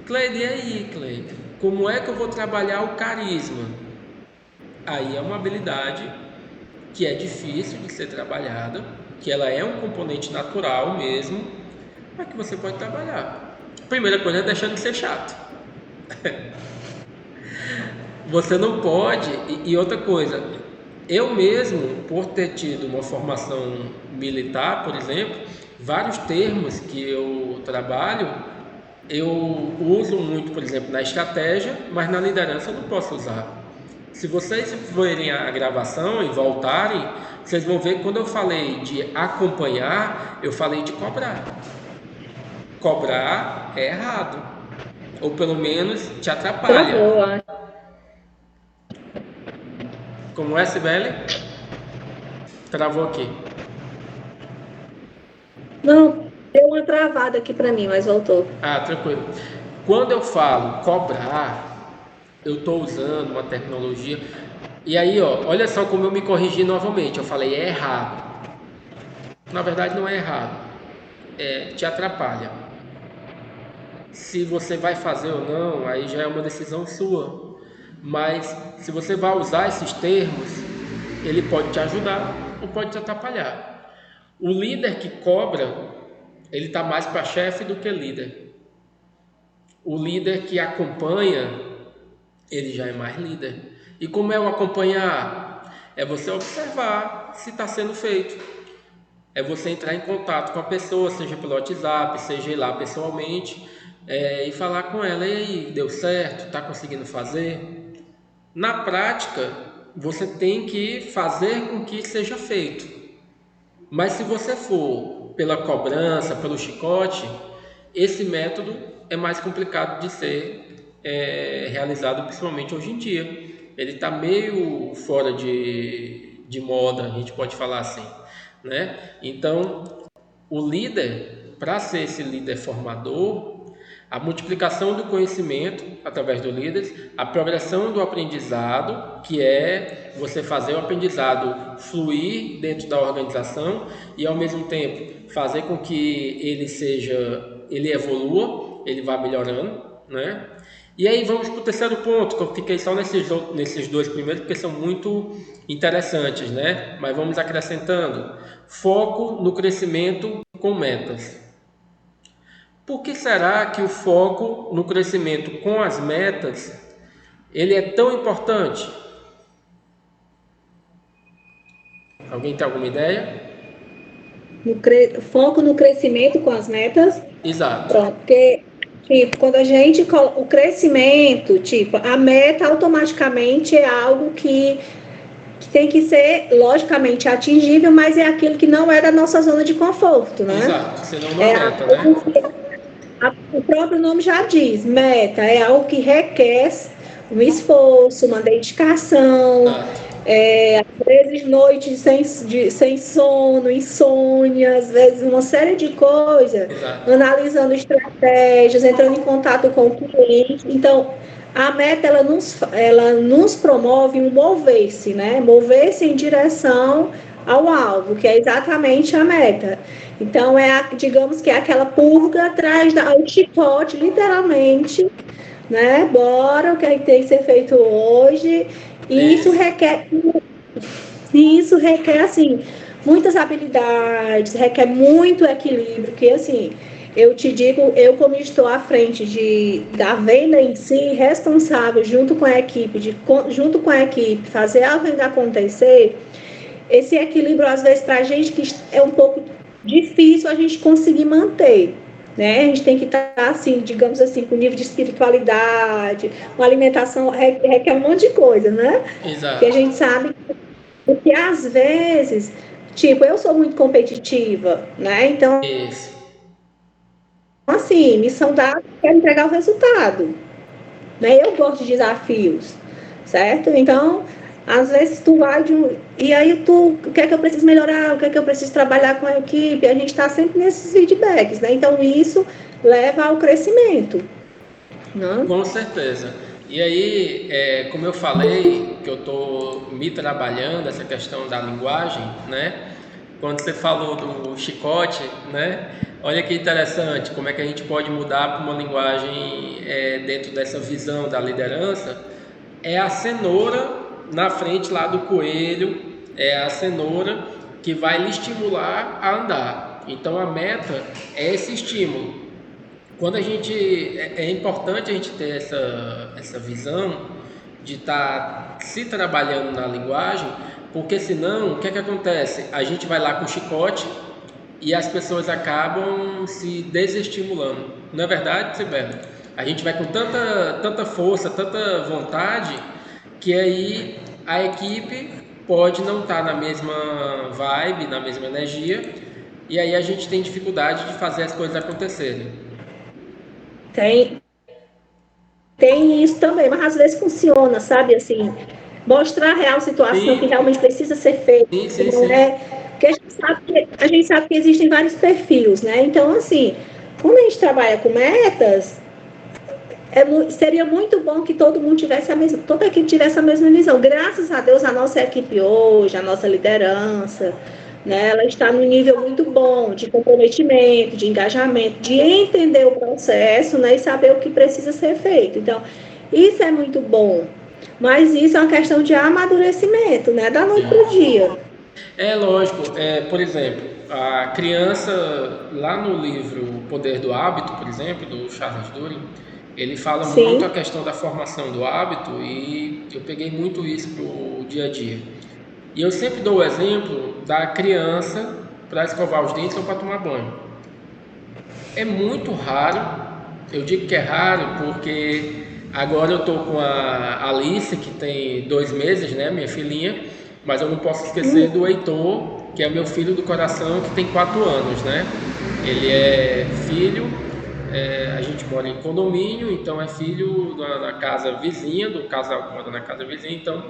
Cleide, e aí, Cleide? Como é que eu vou trabalhar o carisma? Aí é uma habilidade que é difícil de ser trabalhada, que ela é um componente natural mesmo, mas que você pode trabalhar. Primeira coisa é deixando de ser chato. Você não pode, e outra coisa, eu mesmo, por ter tido uma formação militar, por exemplo, vários termos que eu trabalho, eu uso muito, por exemplo, na estratégia, mas na liderança eu não posso usar. Se vocês verem a gravação e voltarem, vocês vão ver que quando eu falei de acompanhar, eu falei de cobrar. Cobrar é errado, ou pelo menos te atrapalha. Travou, Como é, Sibeli? Travou aqui. Não, deu uma travada aqui para mim, mas voltou. Tranquilo. Quando eu falo cobrar, eu estou usando uma tecnologia. E aí, olha só como eu me corrigi novamente. Eu falei, é errado. Na verdade, não é errado. Te atrapalha. Se você vai fazer ou não, aí já é uma decisão sua. Mas se você vai usar esses termos, ele pode te ajudar ou pode te atrapalhar. O líder que cobra, ele está mais para chefe do que líder. O líder que acompanha, ele já é mais líder. E como é o acompanhar? É você observar se está sendo feito. É você entrar em contato com a pessoa, seja pelo WhatsApp, seja ir lá pessoalmente, e falar com ela, e aí, deu certo? Está conseguindo fazer? Na prática, você tem que fazer com que seja feito. Mas se você for pela cobrança, pelo chicote, esse método é mais complicado de ser realizado, principalmente hoje em dia. Ele está meio fora de moda, a gente pode falar assim, né? Então, o líder, para ser esse líder formador, a multiplicação do conhecimento através do líder, a progressão do aprendizado, que é você fazer o aprendizado fluir dentro da organização e ao mesmo tempo fazer com que ele evolua, ele vá melhorando, né? E aí vamos para o terceiro ponto, que eu fiquei só nesses dois primeiros, porque são muito interessantes, né? Mas vamos acrescentando. Foco no crescimento com metas. Por que será que o foco no crescimento com as metas, ele é tão importante? Alguém tem alguma ideia? Foco no crescimento com as metas. Exato. Pronto, porque, tipo, quando a gente. O crescimento, tipo, a meta automaticamente é algo que tem que ser, logicamente, atingível, mas é aquilo que não é da nossa zona de conforto, né? Exato, senão não é meta, né? O próprio nome já diz, meta é algo que requer um esforço, uma dedicação, às vezes noites sem sono, insônia, às vezes uma série de coisas, analisando estratégias, entrando em contato com o cliente. Então, a meta, ela nos promove um mover-se, né? Mover-se em direção ao alvo, que é exatamente a meta. Então, digamos que é aquela pulga atrás do chicote, literalmente, né? Bora, o que tem que ser feito hoje. E isso requer, assim, muitas habilidades, requer muito equilíbrio, porque, assim, eu te digo, eu como estou à frente da venda em si, responsável junto com a equipe, fazer a venda acontecer, esse equilíbrio, às vezes, para a gente que é um pouco difícil a gente conseguir manter, né? A gente tem que estar, assim, digamos assim, com nível de espiritualidade, uma alimentação, requer um monte de coisa, né? Exato. Que a gente sabe que, às vezes, tipo, eu sou muito competitiva, né? Então, Isso. assim, missão dada, quero entregar o resultado, né? Eu gosto de desafios, certo? Então, às vezes tu vai e aí o que é que eu preciso melhorar, o que é que eu preciso trabalhar com a equipe, a gente está sempre nesses feedbacks, né? Então, isso leva ao crescimento, né? Com certeza. E aí, como eu falei, que eu estou me trabalhando essa questão da linguagem, né? Quando você falou do chicote, né? Olha que interessante, como é que a gente pode mudar para uma linguagem dentro dessa visão da liderança. É a cenoura na frente lá do coelho, é a cenoura que vai lhe estimular a andar. Então a meta é esse estímulo. Quando a gente é importante a gente ter essa visão de estar se trabalhando na linguagem, porque senão o que é que acontece? A gente vai lá com o chicote e as pessoas acabam se desestimulando. Não é verdade, Sibeli? A gente vai com tanta força, tanta vontade, que aí a equipe pode não estar na mesma vibe, na mesma energia, e aí a gente tem dificuldade de fazer as coisas acontecerem. Tem isso também, mas às vezes funciona, sabe? Assim, mostrar a real situação que realmente precisa ser feita. Sim. Porque a gente sabe que existem vários perfis, né? Então, assim, quando a gente trabalha com metas, seria muito bom que todo mundo toda a equipe tivesse a mesma visão. Graças a Deus, a nossa equipe hoje, a nossa liderança, né, ela está num nível muito bom de comprometimento, de engajamento, de entender o processo, né, e saber o que precisa ser feito. Então, isso é muito bom. Mas isso é uma questão de amadurecimento, né, da noite para o dia. É lógico, por exemplo, a criança, lá no livro O Poder do Hábito, por exemplo, do Charles Duhigg, ele fala muito a questão da formação do hábito e eu peguei muito isso para o dia a dia. E eu sempre dou o exemplo da criança para escovar os dentes ou para tomar banho. É muito raro, eu digo que é raro porque agora eu estou com a Alice, que tem 2 meses, né, minha filhinha, mas eu não posso esquecer do Heitor, que é meu filho do coração, que tem 4 anos, né? Ele é filho, a gente mora em condomínio, então é filho da casa vizinha, do casal que mora na casa vizinha, então,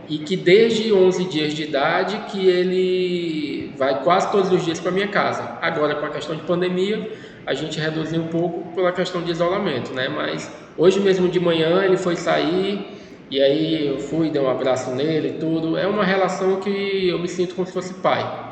e que desde 11 dias de idade que ele vai quase todos os dias para minha casa. Agora, com a questão de pandemia, a gente reduziu um pouco pela questão de isolamento, né? Mas hoje mesmo de manhã ele foi sair, e aí eu fui, dei um abraço nele e tudo. É uma relação que eu me sinto como se fosse pai.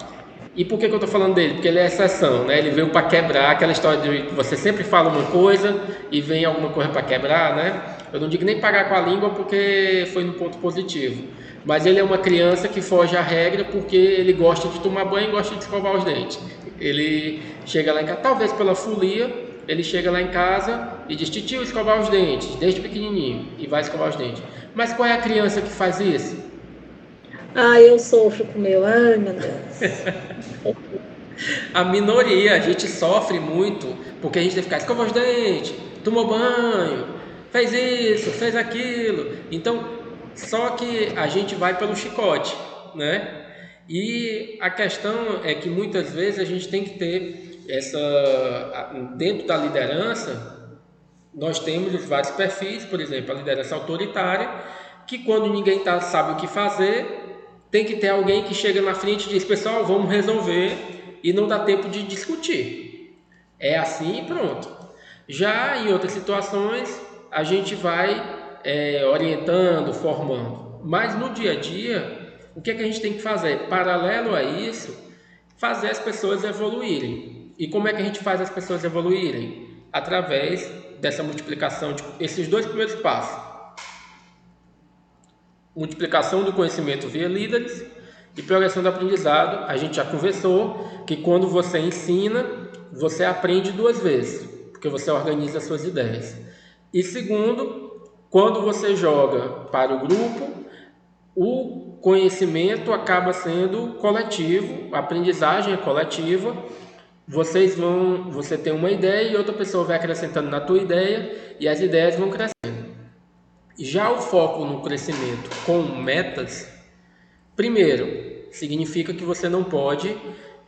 E por que eu estou falando dele? Porque ele é exceção, né? Ele veio para quebrar aquela história de que você sempre fala uma coisa e vem alguma coisa para quebrar, né? Eu não digo nem pagar com a língua porque foi no ponto positivo. Mas ele é uma criança que foge à regra porque ele gosta de tomar banho e gosta de escovar os dentes. Ele chega lá em casa, talvez pela folia, ele chega lá em casa e diz: titio, escovar os dentes, desde pequenininho, e vai escovar os dentes. Mas qual é a criança que faz isso? Eu sofro com o meu. Ai, meu Deus. A minoria, a gente sofre muito porque a gente tem que ficar: escova os dentes, tomou banho, fez isso, fez aquilo. Então, só que a gente vai pelo chicote, né? E a questão é que muitas vezes a gente tem que ter dentro da liderança, nós temos os vários perfis, por exemplo, a liderança autoritária, que quando ninguém sabe o que fazer, tem que ter alguém que chega na frente e diz: pessoal, vamos resolver, e não dá tempo de discutir. É assim e pronto. Já em outras situações, a gente vai orientando, formando. Mas no dia a dia, o que é que a gente tem que fazer? Paralelo a isso, fazer as pessoas evoluírem. E como é que a gente faz as pessoas evoluírem? Através dessa multiplicação, esses 2 primeiros passos. Multiplicação do conhecimento via líderes e progressão do aprendizado. A gente já conversou que quando você ensina, você aprende 2 vezes, porque você organiza as suas ideias. E segundo, quando você joga para o grupo, o conhecimento acaba sendo coletivo, a aprendizagem é coletiva. Você tem uma ideia e outra pessoa vai acrescentando na tua ideia e as ideias vão crescendo. Já o foco no crescimento com metas, primeiro, significa que você não pode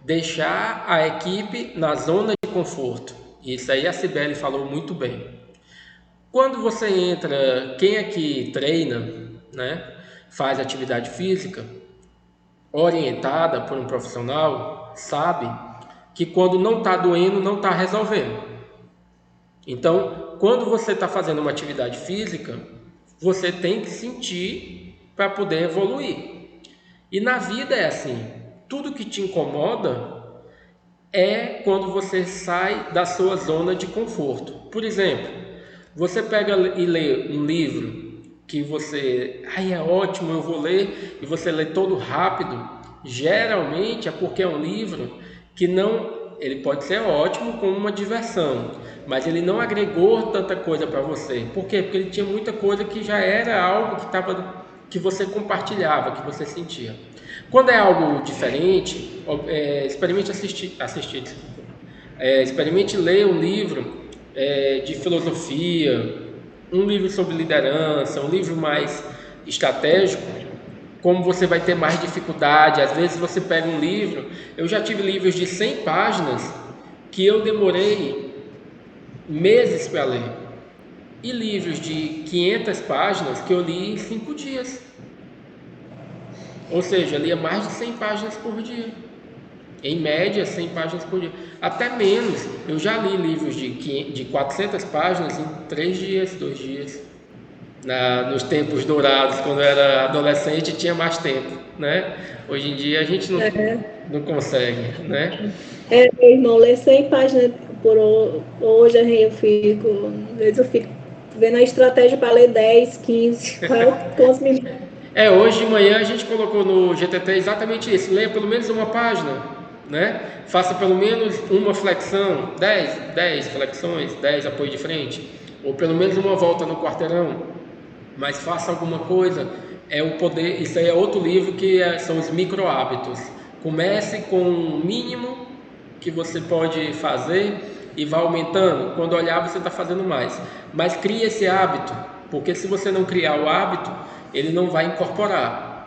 deixar a equipe na zona de conforto. Isso aí a Cibele falou muito bem. Quando você entra, quem aqui treina, né, faz atividade física, orientada por um profissional, sabe que quando não está doendo, não está resolvendo. Então, quando você está fazendo uma atividade física, você tem que sentir para poder evoluir. E na vida é assim, tudo que te incomoda é quando você sai da sua zona de conforto. Por exemplo, você pega e lê um livro que você, é ótimo, eu vou ler, e você lê todo rápido. Geralmente é porque é um livro que ele pode ser ótimo como uma diversão, mas ele não agregou tanta coisa para você. Por quê? Porque ele tinha muita coisa que já era algo que você compartilhava, que você sentia. Quando é algo diferente, experimente experimente ler um livro de filosofia, um livro sobre liderança, um livro mais estratégico. Como você vai ter mais dificuldade, às vezes você pega um livro, eu já tive livros de 100 páginas que eu demorei meses para ler, e livros de 500 páginas que eu li em 5 dias, ou seja, eu lia mais de 100 páginas por dia, em média 100 páginas por dia, até menos. Eu já li livros de 400 páginas em 3 dias, 2 dias. Nos tempos dourados, quando eu era adolescente, tinha mais tempo, né? Hoje em dia a gente não consegue, né? Meu irmão, ler 100 páginas por hoje, às vezes eu fico vendo a estratégia para ler 10, 15, quantos minutos. Hoje de manhã a gente colocou no GTT exatamente isso: leia pelo menos uma página, né? Faça pelo menos uma flexão, 10 flexões, 10 apoio de frente, ou pelo menos uma volta no quarteirão. Mas faça alguma coisa. Isso aí é outro livro que são os micro hábitos. Comece com o mínimo que você pode fazer e vá aumentando. Quando olhar, você está fazendo mais. Mas crie esse hábito, porque se você não criar o hábito, ele não vai incorporar.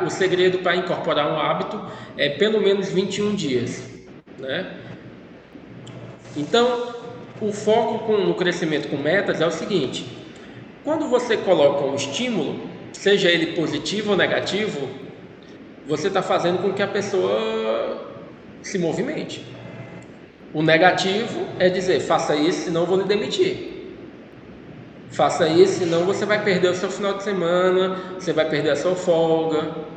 O segredo para incorporar um hábito é pelo menos 21 dias, né? Então, o foco no crescimento com metas é o seguinte: quando você coloca um estímulo, seja ele positivo ou negativo, você está fazendo com que a pessoa se movimente. O negativo é dizer: faça isso, senão eu vou lhe demitir. Faça isso, senão você vai perder o seu final de semana, você vai perder a sua folga.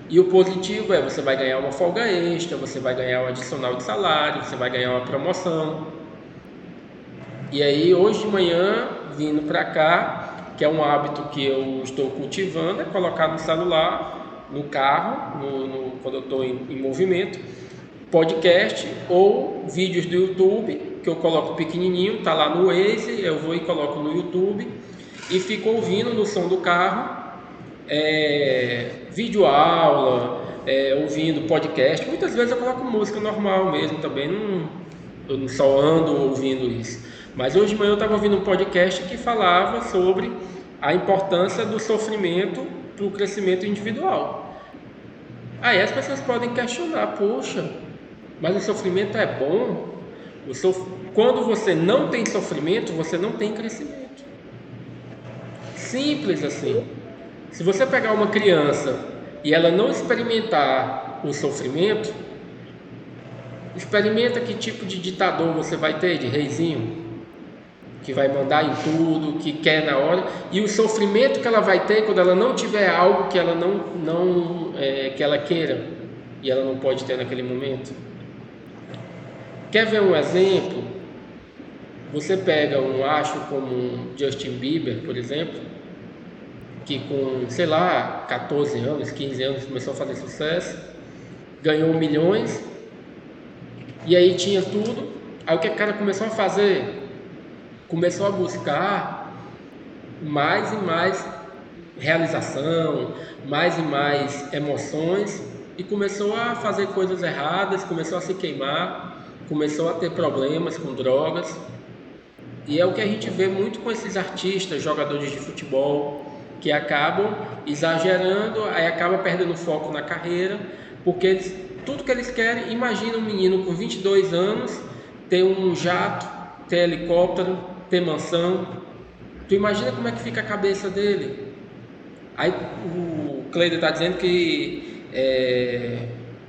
E o positivo é: você vai ganhar uma folga extra, você vai ganhar um adicional de salário, você vai ganhar uma promoção. E aí, hoje de manhã, vindo para cá, que é um hábito que eu estou cultivando, é colocar no celular, no carro, quando eu estou em movimento, podcast ou vídeos do YouTube, que eu coloco pequenininho, tá lá no Waze, eu vou e coloco no YouTube e fico ouvindo no som do carro, vídeo aula, ouvindo podcast. Muitas vezes eu coloco música normal mesmo também, eu não só ando ouvindo isso. Mas hoje de manhã eu estava ouvindo um podcast que falava sobre a importância do sofrimento para o crescimento individual. Aí as pessoas podem questionar: poxa, mas o sofrimento é bom? Quando você não tem sofrimento, você não tem crescimento. Simples assim. Se você pegar uma criança e ela não experimentar o sofrimento, experimenta que tipo de ditador você vai ter, de reizinho, que vai mandar em tudo, que quer na hora, e o sofrimento que ela vai ter quando ela não tiver algo que ela que ela queira e ela não pode ter naquele momento. Quer ver um exemplo? Você pega como Justin Bieber, por exemplo, que com, 14 anos, 15 anos começou a fazer sucesso, ganhou milhões, e aí tinha tudo. Aí o que o cara começou a fazer? Começou a buscar mais e mais realização, mais e mais emoções, e começou a fazer coisas erradas, começou a se queimar, começou a ter problemas com drogas. E é o que a gente vê muito com esses artistas, jogadores de futebol, que acabam exagerando, aí acabam perdendo foco na carreira, porque tudo que eles querem. Imagina um menino com 22 anos ter um jato, ter helicóptero, ter mansão. Tu imagina como é que fica a cabeça dele? Aí o Cleiton está dizendo que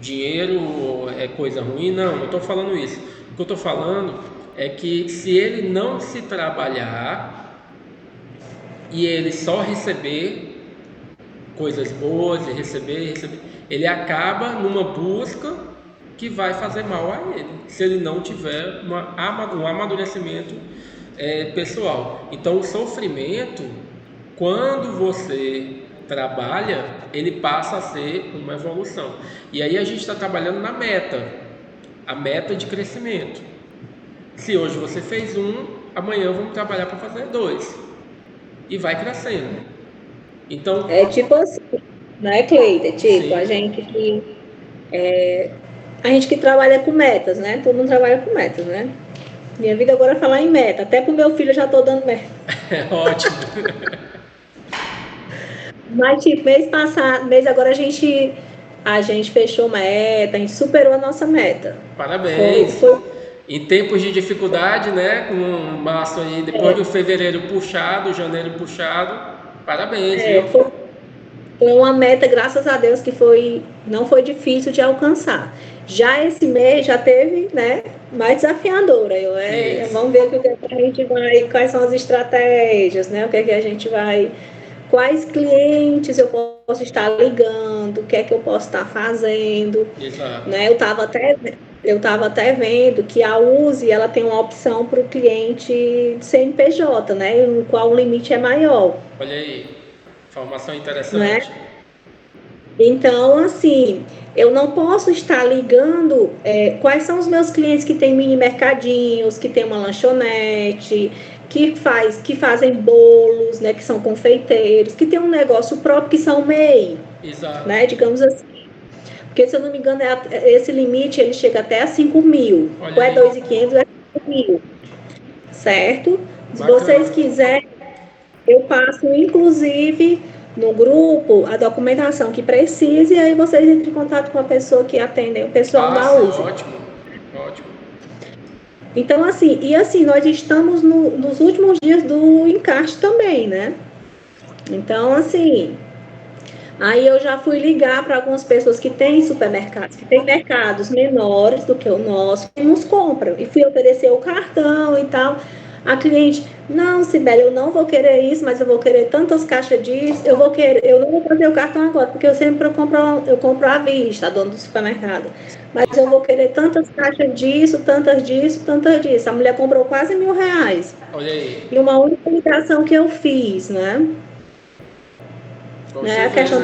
dinheiro é coisa ruim. Não estou falando isso. O que eu estou falando é que se ele não se trabalhar e ele só receber coisas boas e receber, ele acaba numa busca que vai fazer mal a ele, se ele não tiver um amadurecimento pessoal. Então o sofrimento, quando você trabalha, ele passa a ser uma evolução. E aí a gente está trabalhando na meta, a meta de crescimento. Se hoje você fez 1, amanhã vamos trabalhar para fazer 2. E vai crescendo. Então, é tipo assim, não é, Cleide? Tipo, sim. A gente que trabalha com metas, né? Todo mundo trabalha com metas, né? Minha vida agora é falar em meta. Até pro meu filho eu já tô dando meta. Ótimo. Mas, tipo, mês agora a gente fechou meta, a gente superou a nossa meta. Parabéns. Em tempos de dificuldade, né? Com março aí, depois do fevereiro puxado, janeiro puxado. Parabéns, viu? Foi uma meta, graças a Deus, que não foi difícil de alcançar. Já esse mês já teve, né, mais desafiadora. Vamos ver o que a gente vai, quais são as estratégias, né? O que a gente vai, quais clientes eu posso estar ligando, o que é que eu posso estar fazendo. Exato. Né? Eu estava até vendo que a USE ela tem uma opção para o cliente CNPJ, né? No qual o limite é maior. Olha aí, informação interessante. Né? Então, assim, eu não posso estar ligando quais são os meus clientes que têm mini mercadinhos, que tem uma lanchonete, que fazem bolos, né? Que são confeiteiros, que tem um negócio próprio, que são MEI. Exato. Né? Digamos assim. Porque, se eu não me engano, esse limite ele chega até a 5 mil. Ou é 2.500 ou é 5 mil. Certo? Se vocês quiserem, eu passo, inclusive, no grupo a documentação que precisa e aí vocês entrem em contato com a pessoa que atende, o pessoal da USE. Ótimo, ótimo. Então, assim, nós estamos nos últimos dias do encaixe também, né? Então, assim, aí eu já fui ligar para algumas pessoas que têm supermercados, que têm mercados menores do que o nosso, que nos compram. E fui oferecer o cartão e tal. A cliente, não, Sibeli, eu não vou querer isso, mas eu vou querer tantas caixas disso, eu não vou fazer o cartão agora, porque eu sempre compro à vista, a dona do supermercado. Mas eu vou querer tantas caixas disso, tantas disso, tantas disso. A mulher comprou quase R$1.000. Olha aí. E uma única ligação que eu fiz, né? Né? A questão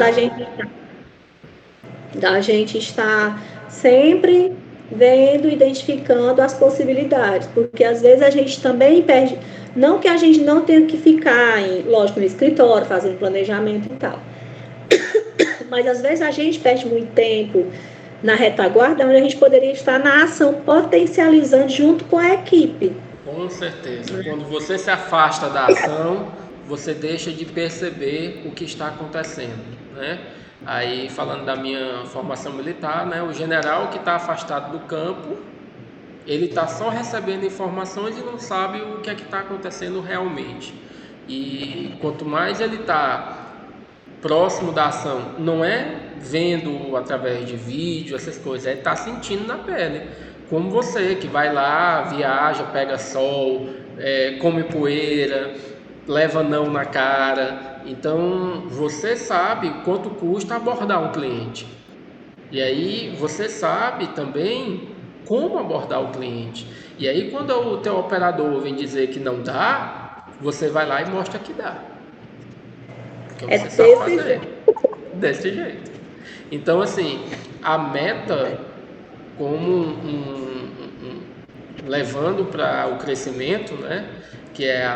da gente estar sempre vendo, identificando as possibilidades, porque às vezes a gente também perde, não que a gente não tenha que ficar, lógico, no escritório, fazendo planejamento e tal, mas às vezes a gente perde muito tempo na retaguarda, onde a gente poderia estar na ação, potencializando junto com a equipe. Com certeza. Quando você se afasta da ação, você deixa de perceber o que está acontecendo, né? Aí, falando da minha formação militar, né, o general que está afastado do campo, ele está só recebendo informações e não sabe o que é que está acontecendo realmente. E quanto mais ele está próximo da ação, não é vendo através de vídeo, essas coisas, é estar sentindo na pele. Como você, que vai lá, viaja, pega sol, come poeira, leva não na cara. Então, você sabe quanto custa abordar um cliente. E aí, você sabe também como abordar o cliente. E aí, quando o teu operador vem dizer que não dá, você vai lá e mostra que dá. Porque você sabe fazer. Desse jeito. Então, assim, a meta, como levando para o crescimento, né? Que é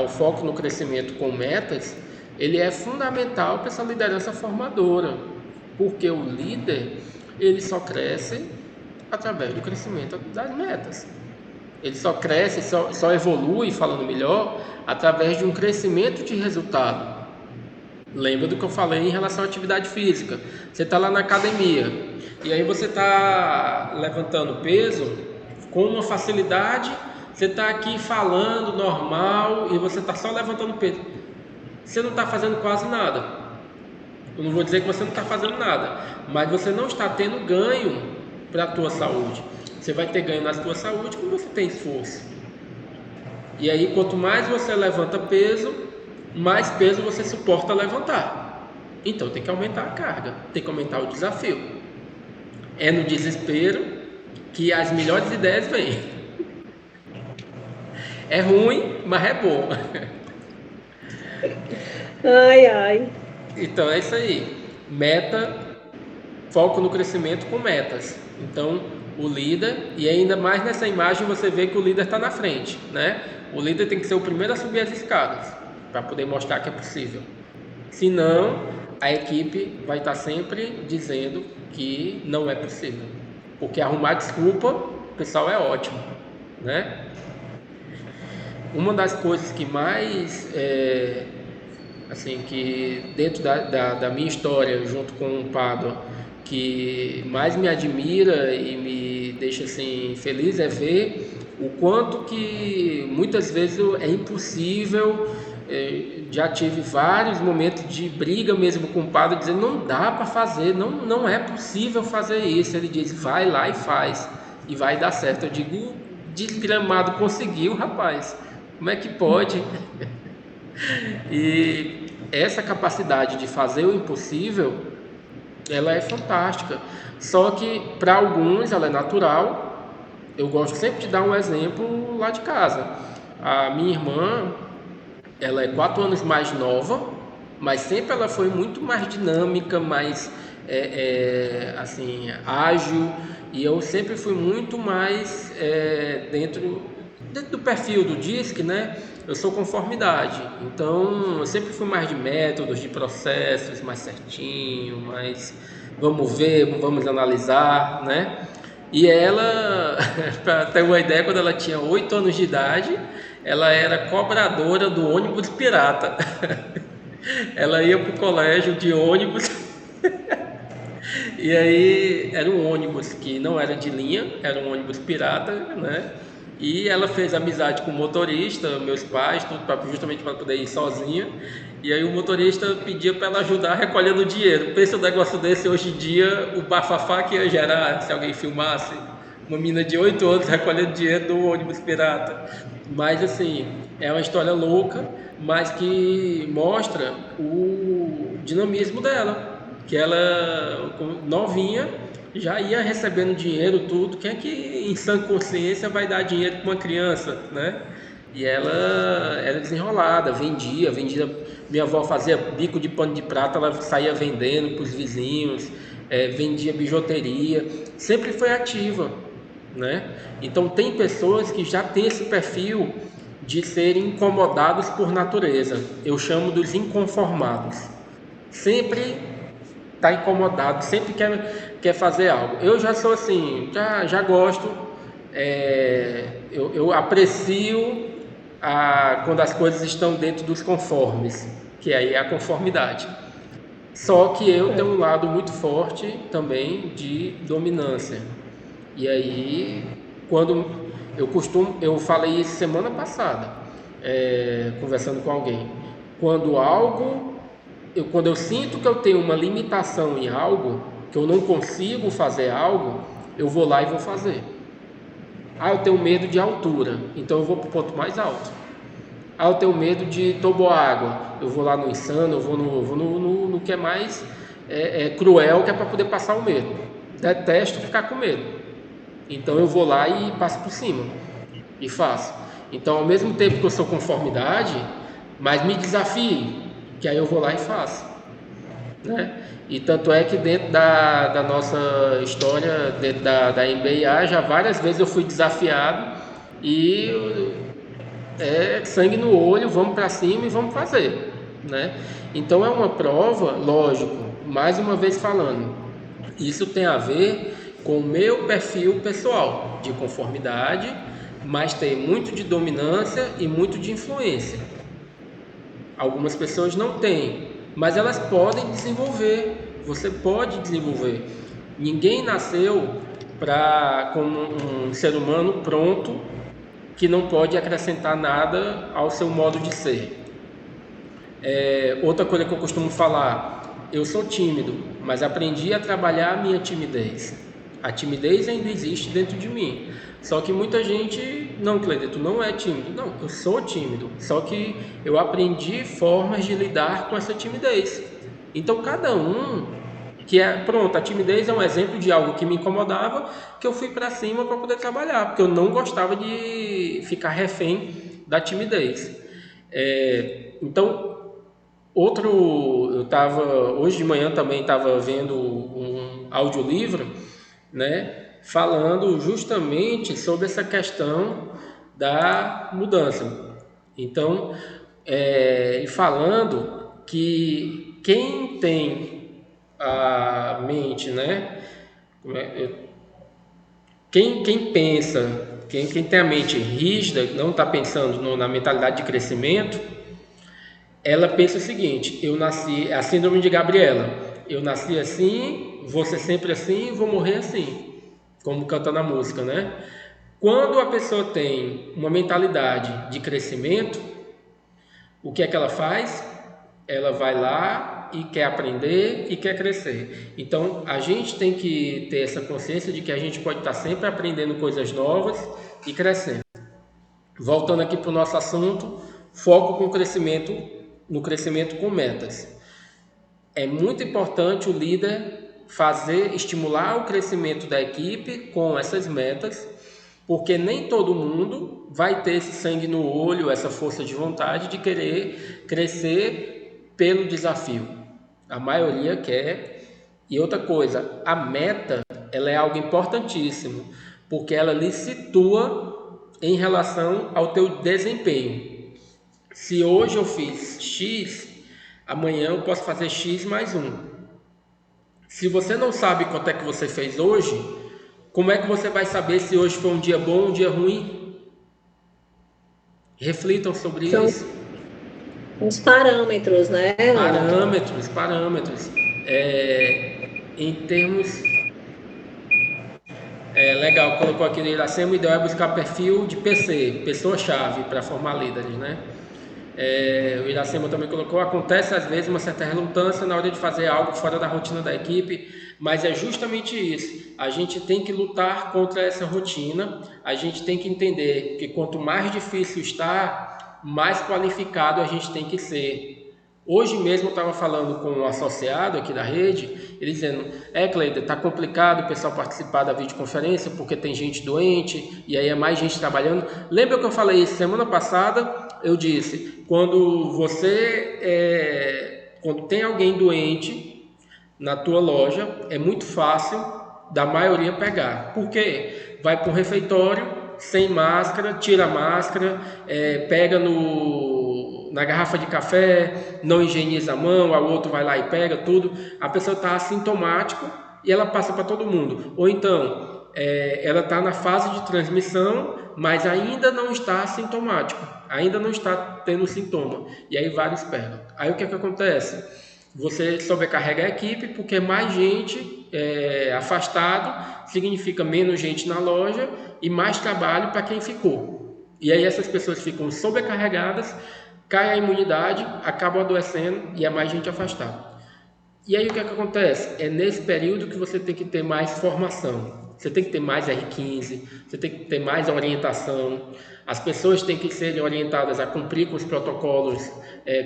o foco no crescimento com metas, ele é fundamental para essa liderança formadora, porque o líder, ele só cresce através do crescimento das metas. Ele só cresce, só evolui, falando melhor, através de um crescimento de resultado. Lembra do que eu falei em relação à atividade física. Você está lá na academia, e aí você está levantando peso com uma facilidade. Você está aqui falando normal e você está só levantando peso. Você não está fazendo quase nada. Eu não vou dizer que você não está fazendo nada, mas você não está tendo ganho para a tua saúde. Você vai ter ganho na tua saúde quando você tem esforço. E aí, quanto mais você levanta peso, mais peso você suporta levantar. Então tem que aumentar a carga, tem que aumentar o desafio. É no desespero que as melhores ideias vêm. É ruim, mas é bom. Ai, ai. Então é isso aí. Meta, foco no crescimento com metas. Então o líder, e ainda mais nessa imagem você vê que o líder está na frente, né? O líder tem que ser o primeiro a subir as escadas para poder mostrar que é possível. Senão, a equipe vai estar sempre dizendo que não é possível. Porque arrumar desculpa, o pessoal, é ótimo, né? Uma das coisas que mais, assim, que dentro da minha história, junto com o Pádua, que mais me admira e me deixa assim feliz é ver o quanto que muitas vezes é impossível. Já tive vários momentos de briga mesmo com o Pádua, dizendo não dá para fazer, não é possível fazer isso. Ele diz, vai lá e faz, e vai dar certo. Eu digo, desgramado, conseguiu, rapaz, como é que pode? E essa capacidade de fazer o impossível, ela é fantástica. Só que para alguns ela é natural. Eu gosto sempre de dar um exemplo lá de casa. A minha irmã, ela é 4 anos mais nova, mas sempre ela foi muito mais dinâmica, mais assim, ágil, e eu sempre fui muito mais dentro do perfil do DISC, né? Eu sou conformidade, então eu sempre fui mais de métodos, de processos, mais certinho, mais vamos ver, vamos analisar, né? E ela, para ter uma ideia, quando ela tinha 8 anos de idade, ela era cobradora do ônibus pirata. Ela ia para o colégio de ônibus. E aí era um ônibus que não era de linha, era um ônibus pirata, né? E ela fez amizade com o motorista, meus pais, tudo justamente para poder ir sozinha. E aí o motorista pedia para ela ajudar recolhendo dinheiro. Pensa um negócio desse hoje em dia, o bafafá que ia gerar se alguém filmasse uma menina de 8 anos recolhendo dinheiro do ônibus pirata. Mas assim, é uma história louca, mas que mostra o dinamismo dela, que ela, novinha, já ia recebendo dinheiro, tudo. Quem é que em sã consciência vai dar dinheiro para uma criança, né? E ela era desenrolada, vendia. Minha avó fazia bico de pano de prata, ela saía vendendo para os vizinhos, vendia bijuteria, sempre foi ativa, né? Então tem pessoas que já têm esse perfil de serem incomodados por natureza. Eu chamo dos inconformados. Sempre está incomodado, sempre quer fazer algo. Eu já sou assim, já gosto, eu aprecio quando as coisas estão dentro dos conformes, que aí é a conformidade. Só que eu tenho um lado muito forte também de dominância. E aí, quando eu falei isso semana passada, conversando com alguém, quando eu sinto que eu tenho uma limitação em algo, que eu não consigo fazer algo, eu vou lá e vou fazer. Eu tenho medo de altura, então eu vou para o ponto mais alto. Eu tenho medo de toboágua, eu vou lá no Insano, eu vou no que é mais cruel, que é para poder passar o medo. Detesto ficar com medo, então eu vou lá e passo por cima e faço. Então, ao mesmo tempo que eu sou conformidade, mas me desafie, que aí eu vou lá e faço, né? E tanto é que dentro da nossa história, dentro da MBA, já várias vezes eu fui desafiado e sangue no olho, vamos para cima e vamos fazer, né? Então é uma prova, lógico, mais uma vez falando, isso tem a ver com o meu perfil pessoal de conformidade, mas tem muito de dominância e muito de influência. Algumas pessoas não têm, mas elas podem desenvolver. Você pode desenvolver. Ninguém nasceu como um ser humano pronto, que não pode acrescentar nada ao seu modo de ser. Outra coisa que eu costumo falar, eu sou tímido, mas aprendi a trabalhar a minha timidez. A timidez ainda existe dentro de mim. Só que muita gente, não, Cleiton, tu não é tímido. Não, eu sou tímido. Só que eu aprendi formas de lidar com essa timidez. Então, cada um, pronto, a timidez é um exemplo de algo que me incomodava, que eu fui para cima para poder trabalhar, porque eu não gostava de ficar refém da timidez. Então, hoje de manhã também estava vendo um audiolivro, né, falando justamente sobre essa questão da mudança. Então, falando que quem tem a mente, né, quem pensa, quem tem a mente rígida, não está pensando na mentalidade de crescimento, ela pensa o seguinte: eu nasci, a síndrome de Gabriela, eu nasci assim, vou ser sempre assim, vou morrer assim, como canta na música, né? Quando a pessoa tem uma mentalidade de crescimento, o que é que ela faz? Ela vai lá e quer aprender e quer crescer. Então, a gente tem que ter essa consciência de que a gente pode estar sempre aprendendo coisas novas e crescendo. Voltando aqui para o nosso assunto, foco no crescimento com metas. É muito importante o líder estimular o crescimento da equipe com essas metas, porque nem todo mundo vai ter esse sangue no olho, essa força de vontade de querer crescer pelo desafio. A maioria quer. E outra coisa, a meta, ela é algo importantíssimo, porque ela lhe situa em relação ao teu desempenho. Se hoje eu fiz X, amanhã eu posso fazer X mais 1. Se você não sabe quanto é que você fez hoje, como é que você vai saber se hoje foi um dia bom ou um dia ruim? Reflitam sobre isso. Uns parâmetros, né? Parâmetros. Em termos... legal, colocou aqui no Iracema, o ideal é buscar perfil de PC, pessoa-chave, para formar líderes, né? O Iracema também colocou, acontece às vezes uma certa relutância na hora de fazer algo fora da rotina da equipe, mas é justamente isso, a gente tem que lutar contra essa rotina, a gente tem que entender que quanto mais difícil está, mais qualificado a gente tem que ser. Hoje mesmo eu estava falando com um associado aqui da rede, ele dizendo, Cleider, está complicado o pessoal participar da videoconferência porque tem gente doente e aí é mais gente trabalhando. Lembra que eu falei isso semana passada? Eu disse, quando tem alguém doente na tua loja, é muito fácil da maioria pegar. Por quê? Vai para um refeitório sem máscara, tira a máscara, pega na garrafa de café, não higieniza a mão, o outro vai lá e pega tudo. A pessoa está assintomática e ela passa para todo mundo. Ou então, ela está na fase de transmissão, mas ainda não está assintomático, ainda não está tendo sintoma. E aí vários pegam. Aí o que acontece? Você sobrecarrega a equipe, porque mais gente afastado significa menos gente na loja e mais trabalho para quem ficou. E aí essas pessoas ficam sobrecarregadas, cai a imunidade, acabam adoecendo e é mais gente afastada. E aí o que acontece? É nesse período que você tem que ter mais formação. Você tem que ter mais R15, você tem que ter mais orientação. As pessoas têm que ser orientadas a cumprir com os protocolos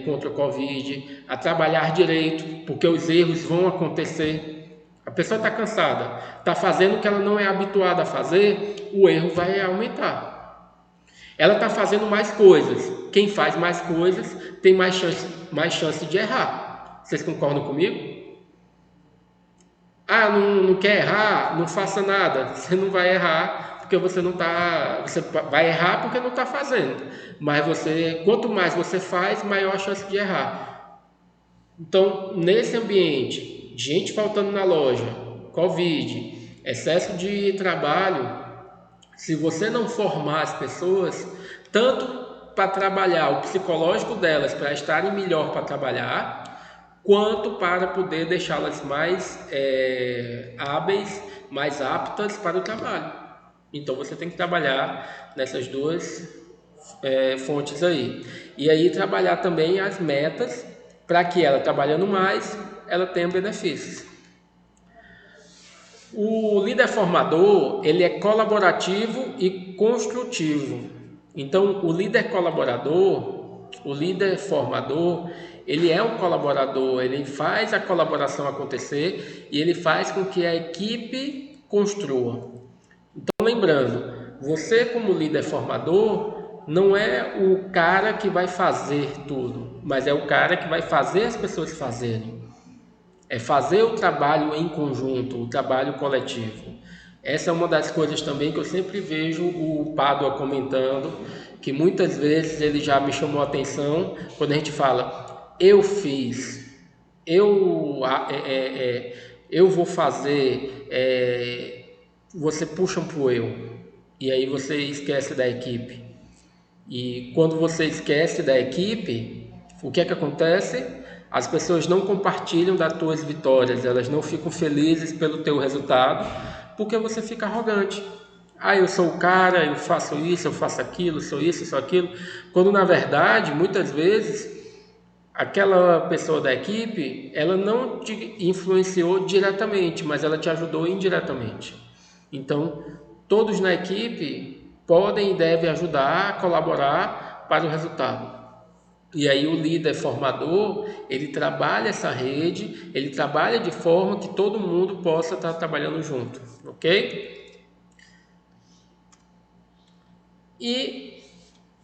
contra o Covid, a trabalhar direito, porque os erros vão acontecer. A pessoa está cansada, está fazendo o que ela não é habituada a fazer, o erro vai aumentar. Ela está fazendo mais coisas. Quem faz mais coisas tem mais chance de errar. Vocês concordam comigo? Não quer errar? Não faça nada. Você não vai errar porque você não está... Você vai errar porque não está fazendo. Mas quanto mais você faz, maior a chance de errar. Então, nesse ambiente, gente faltando na loja, Covid, excesso de trabalho... Se você não formar as pessoas, tanto para trabalhar o psicológico delas, para estarem melhor para trabalhar, quanto para poder deixá-las mais hábeis, mais aptas para o trabalho. Então você tem que trabalhar nessas duas fontes aí. E aí trabalhar também as metas, para que ela trabalhando mais, ela tenha benefícios. O líder formador, ele é colaborativo e construtivo. Então, o líder colaborador, o líder formador, ele é um colaborador, ele faz a colaboração acontecer e ele faz com que a equipe construa. Então, lembrando, você como líder formador não é o cara que vai fazer tudo, mas é o cara que vai fazer as pessoas fazerem. É fazer o trabalho em conjunto, o trabalho coletivo. Essa é uma das coisas também que eu sempre vejo o Pádua comentando, que muitas vezes ele já me chamou a atenção quando a gente fala, eu fiz, eu vou fazer, você puxa pro eu, e aí você esquece da equipe. E quando você esquece da equipe, o que acontece? As pessoas não compartilham das tuas vitórias, elas não ficam felizes pelo teu resultado, porque você fica arrogante. Eu sou o cara, eu faço isso, eu faço aquilo, sou isso, sou aquilo. Quando na verdade, muitas vezes, aquela pessoa da equipe, ela não te influenciou diretamente, mas ela te ajudou indiretamente. Então, todos na equipe podem e devem ajudar a colaborar para o resultado. E aí o líder formador, ele trabalha essa rede, ele trabalha de forma que todo mundo possa estar trabalhando junto, ok? E,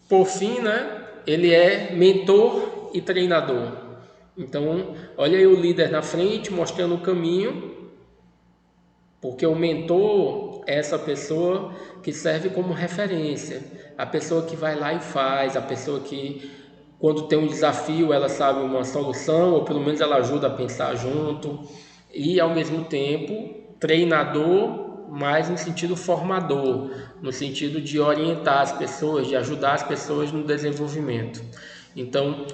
por fim, né, ele é mentor e treinador. Então, olha aí o líder na frente, mostrando o caminho, porque o mentor é essa pessoa que serve como referência, a pessoa que vai lá e faz, a pessoa que... Quando tem um desafio, ela sabe uma solução, ou pelo menos ela ajuda a pensar junto. E, ao mesmo tempo, treinador, mas no sentido formador, no sentido de orientar as pessoas, de ajudar as pessoas no desenvolvimento. Então,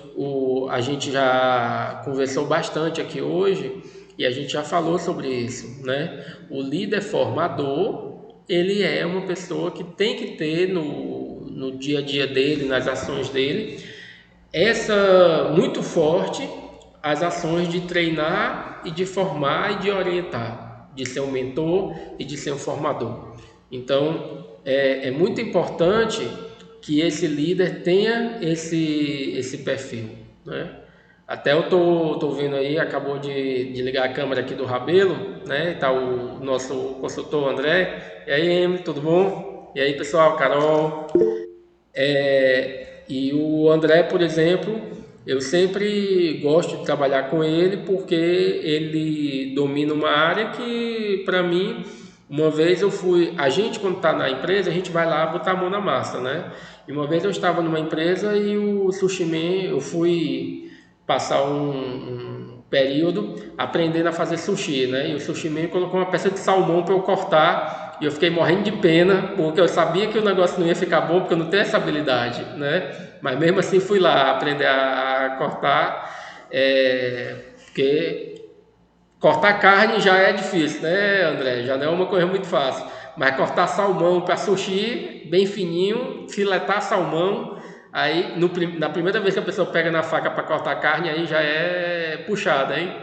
a gente já conversou bastante aqui hoje e a gente já falou sobre isso, né? O líder formador, ele é uma pessoa que tem que ter no dia a dia dele, nas ações dele, muito forte as ações de treinar e de formar e de orientar, de ser um mentor e de ser um formador. Então, é muito importante que esse líder tenha esse perfil, né? Até eu tô vendo aí, acabou de ligar a câmera aqui do Rabelo, né? Tá o nosso consultor André. E aí, Emily, tudo bom? E aí, pessoal, Carol. E o André, por exemplo, eu sempre gosto de trabalhar com ele porque ele domina uma área que, para mim, uma vez a gente quando está na empresa, a gente vai lá botar a mão na massa, né? E uma vez eu estava numa empresa e o Sushi Man, eu fui passar um período aprendendo a fazer sushi, né? E o Sushi Man colocou uma peça de salmão para eu cortar e eu fiquei morrendo de pena, porque eu sabia que o negócio não ia ficar bom, porque eu não tenho essa habilidade, né? Mas mesmo assim fui lá aprender a cortar, porque cortar carne já é difícil, né, André? Já não é uma coisa muito fácil. Mas cortar salmão para sushi, bem fininho, filetar salmão, aí na primeira vez que a pessoa pega na faca para cortar carne, aí já é puxada, hein?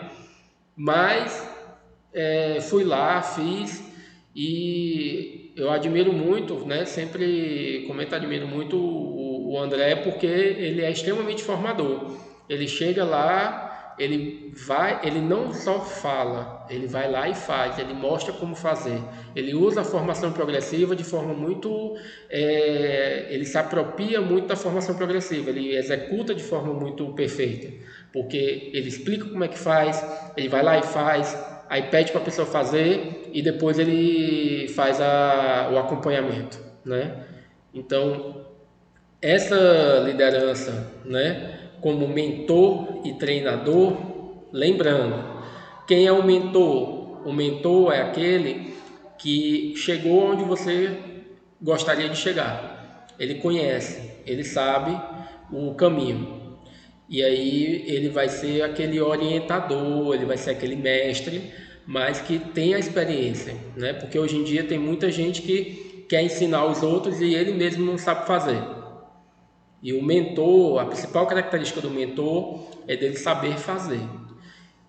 Mas fui lá, fiz e eu admiro muito, né? Sempre comento, admiro muito o André porque ele é extremamente formador. Ele chega lá, ele não só fala, ele vai lá e faz, ele mostra como fazer. Ele usa a formação progressiva de forma muito, ele se apropria muito da formação progressiva, ele executa de forma muito perfeita, porque ele explica como é que faz, ele vai lá e faz, aí pede para a pessoa fazer e depois ele faz o acompanhamento, né? Então, essa liderança, né, como mentor e treinador, lembrando, quem é o mentor? O mentor é aquele que chegou onde você gostaria de chegar. Ele conhece, ele sabe o caminho. E aí ele vai ser aquele orientador, ele vai ser aquele mestre, mas que tem a experiência, né? Porque hoje em dia tem muita gente que quer ensinar os outros e ele mesmo não sabe fazer. E o mentor, a principal característica do mentor é dele saber fazer.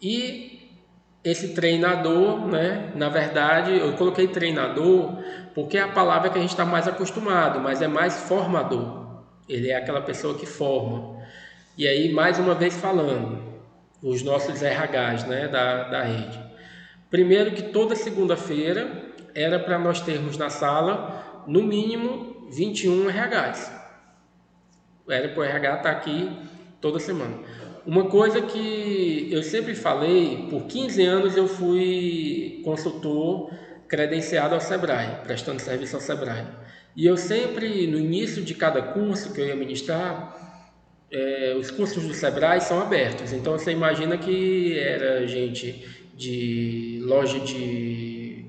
E esse treinador, né? Na verdade, eu coloquei treinador porque é a palavra que a gente está mais acostumado, mas é mais formador. Ele é aquela pessoa que forma. E aí, mais uma vez falando, os nossos RHs, né, da rede. Primeiro que toda segunda-feira era para nós termos na sala, no mínimo, 21 RHs. Era para o RH estar aqui toda semana. Uma coisa que eu sempre falei, por 15 anos eu fui consultor credenciado ao Sebrae, prestando serviço ao Sebrae. E eu sempre, no início de cada curso que eu ia ministrar, os cursos do Sebrae são abertos, então você imagina que era gente de loja de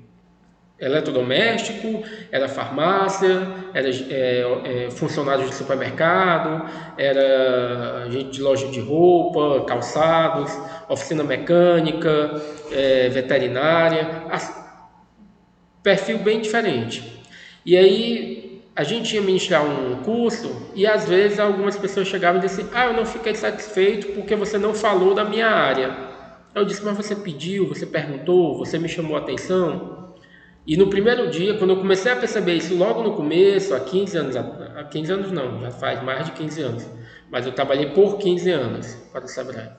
eletrodoméstico, era farmácia, era funcionários de supermercado, era gente de loja de roupa, calçados, oficina mecânica, veterinária, perfil bem diferente. E aí a gente ia ministrar um curso e às vezes algumas pessoas chegavam e diziam assim, eu não fiquei satisfeito porque você não falou da minha área. Eu disse, mas você pediu, você perguntou, você me chamou a atenção. E no primeiro dia, quando eu comecei a perceber isso logo no começo, há 15 anos não, já faz mais de 15 anos, mas eu trabalhei por 15 anos para o Sebrae.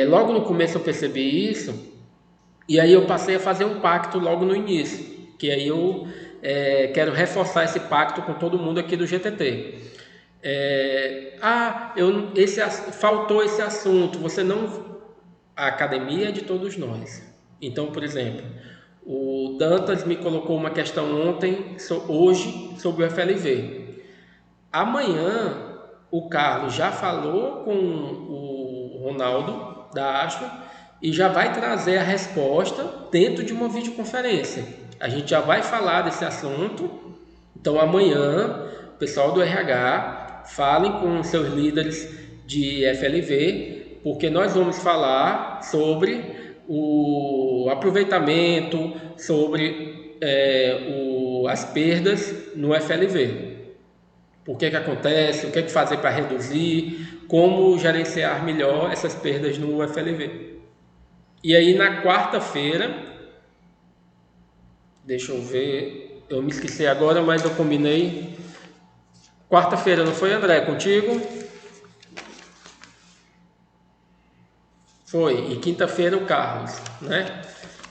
Logo no começo eu percebi isso, e aí eu passei a fazer um pacto logo no início, que aí eu quero reforçar esse pacto com todo mundo aqui do GTT. Faltou esse assunto, você não... A academia é de todos nós. Então, por exemplo, o Dantas me colocou uma questão hoje, sobre o FLV. Amanhã, o Carlos já falou com o Ronaldo da Astro e já vai trazer a resposta dentro de uma videoconferência. A gente já vai falar desse assunto. Então, amanhã, o pessoal do RH falem com seus líderes de FLV, porque nós vamos falar sobre o aproveitamento, sobre as perdas no FLV. Por que acontece, o que fazer para reduzir, como gerenciar melhor essas perdas no FLV. E aí na quarta-feira, deixa eu ver, eu me esqueci agora, mas eu combinei. Quarta-feira, não foi, André, contigo? Foi, e quinta-feira o Carlos, né?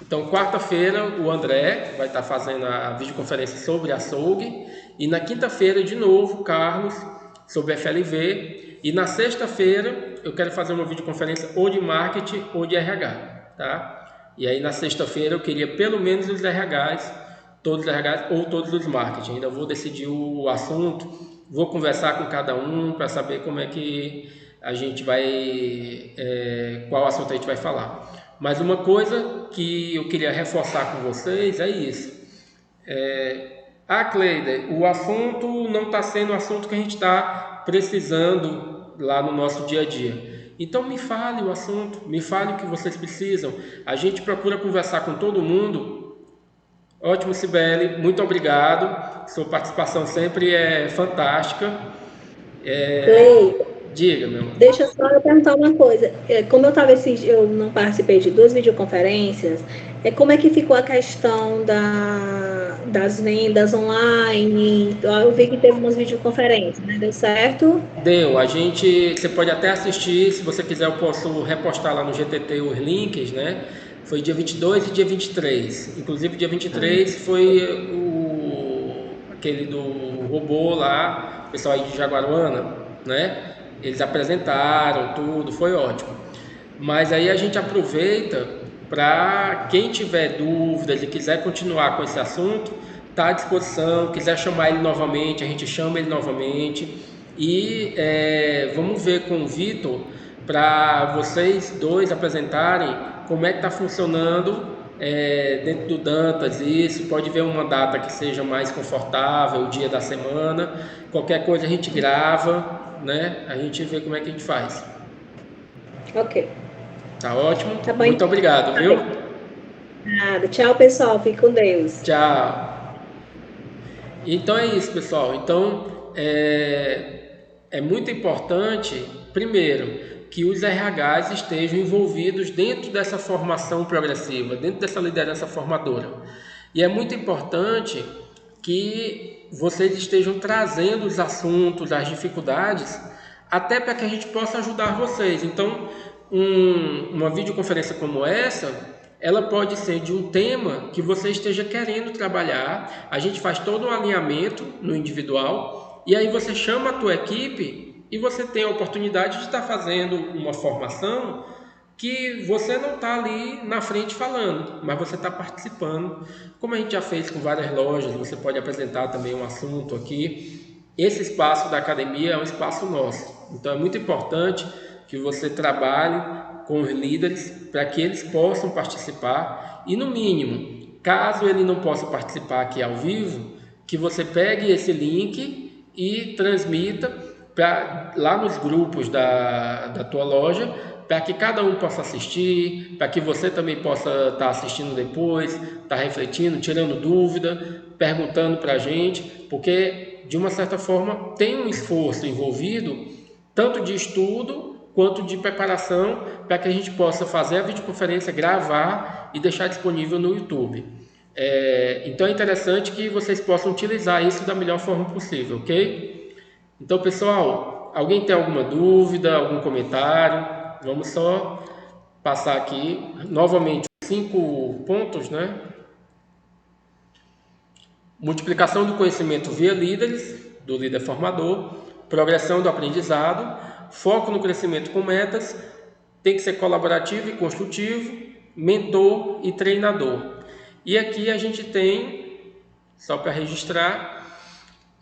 Então, quarta-feira o André vai estar fazendo a videoconferência sobre açougue, e na quinta-feira, de novo, o Carlos sobre FLV, e na sexta-feira eu quero fazer uma videoconferência ou de marketing ou de RH, tá? E aí na sexta-feira eu queria pelo menos os RHs, todos os RHs ou todos os marketing. Ainda vou decidir o assunto, vou conversar com cada um para saber como é que a gente vai, qual assunto a gente vai falar. Mas uma coisa que eu queria reforçar com vocês é isso. Cleide, o assunto não está sendo o assunto que a gente está precisando lá no nosso dia a dia. Então me fale o assunto, me fale o que vocês precisam. A gente procura conversar com todo mundo. Ótimo, Cibele, muito obrigado. Sua participação sempre é fantástica. Diga, meu. Deixa só eu perguntar uma coisa. Como eu não participei de 2 videoconferências, como é que ficou a questão das vendas online? Eu vi que teve umas videoconferências, né? Deu certo? Deu. Você pode até assistir, se você quiser eu posso repostar lá no GTT os links, né? Foi dia 22 e dia 23. Inclusive dia 23 foi aquele do robô lá, o pessoal aí de Jaguaruana, né? Eles apresentaram tudo, foi ótimo. Mas aí a gente aproveita para quem tiver dúvidas e quiser continuar com esse assunto, está à disposição. Quiser chamar ele novamente, a gente chama ele novamente. E vamos ver com o Vitor para vocês dois apresentarem como é que está funcionando dentro do Dantas. Isso, pode ver uma data que seja mais confortável, o dia da semana. Qualquer coisa a gente grava, né? A gente vê como é que a gente faz. Ok. Tá ótimo? Tá bom. Muito obrigado, viu? Nada. Tchau, pessoal. Fique com Deus. Tchau. Então é isso, pessoal. Então é muito importante, primeiro, que os RHs estejam envolvidos dentro dessa formação progressiva, dentro dessa liderança formadora. E é muito importante que vocês estejam trazendo os assuntos, as dificuldades, até para que a gente possa ajudar vocês. Então, uma videoconferência como essa, ela pode ser de um tema que você esteja querendo trabalhar. A gente faz todo um alinhamento no individual, e aí você chama a tua equipe e você tem a oportunidade de estar fazendo uma formação que você não está ali na frente falando, mas você está participando, como a gente já fez com várias lojas. Você pode apresentar também um assunto aqui. Esse espaço da academia é um espaço nosso, então é muito importante que você trabalhe com os líderes para que eles possam participar, e no mínimo, caso ele não possa participar aqui ao vivo, que você pegue esse link e transmita lá nos grupos da tua loja, para que cada um possa assistir, para que você também possa estar assistindo depois, estar refletindo, tirando dúvida, perguntando para a gente, porque de uma certa forma tem um esforço envolvido, tanto de estudo quanto de preparação, para que a gente possa fazer a videoconferência, gravar e deixar disponível no YouTube. Então é interessante que vocês possam utilizar isso da melhor forma possível, ok? Então, pessoal, alguém tem alguma dúvida, algum comentário? Vamos só passar aqui novamente 5 pontos, né? Multiplicação do conhecimento via líderes, do líder formador, progressão do aprendizado, foco no crescimento com metas, tem que ser colaborativo e construtivo, mentor e treinador. E aqui a gente tem, só para registrar,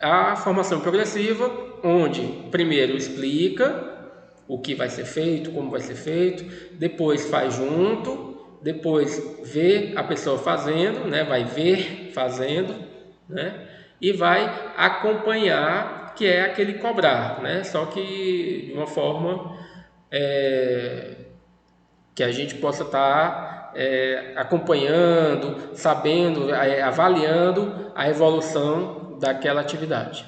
a formação progressiva, onde primeiro explica o que vai ser feito, como vai ser feito, depois faz junto, depois vê a pessoa fazendo, né? Vai ver fazendo, né? E vai acompanhar que é aquele cobrar, né? Só que de uma forma que a gente possa estar acompanhando, sabendo, avaliando a evolução daquela atividade.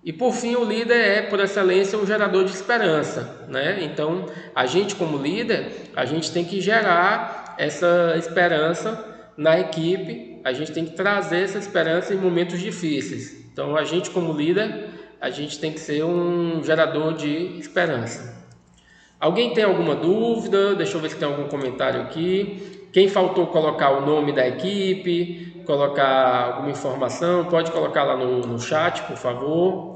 E por fim, o líder é, por excelência, um gerador de esperança, né? Então, a gente como líder, a gente tem que gerar essa esperança na equipe, a gente tem que trazer essa esperança em momentos difíceis. Então, a gente como líder, a gente tem que ser um gerador de esperança. Alguém tem alguma dúvida? Deixa eu ver se tem algum comentário aqui. Quem faltou colocar o nome da equipe, colocar alguma informação, pode colocar lá no chat, por favor.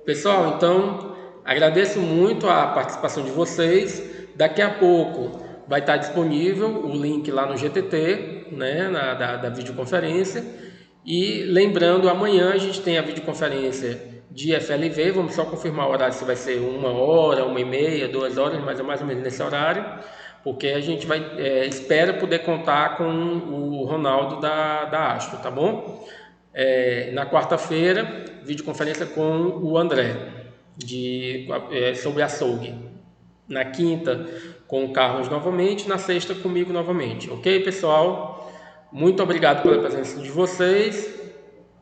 Pessoal, então, agradeço muito a participação de vocês. Daqui a pouco vai estar disponível o link lá no GTT, né, da videoconferência. E lembrando, amanhã a gente tem a videoconferência de FLV. Vamos só confirmar o horário, se vai ser 1 hora, 1h30, 2 horas, mas é mais ou menos nesse horário, porque a gente espera poder contar com o Ronaldo da Astro, tá bom? Na quarta-feira, videoconferência com o André, sobre açougue. Na quinta, com o Carlos novamente. Na sexta, comigo novamente. Ok, pessoal? Muito obrigado pela presença de vocês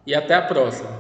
e até a próxima.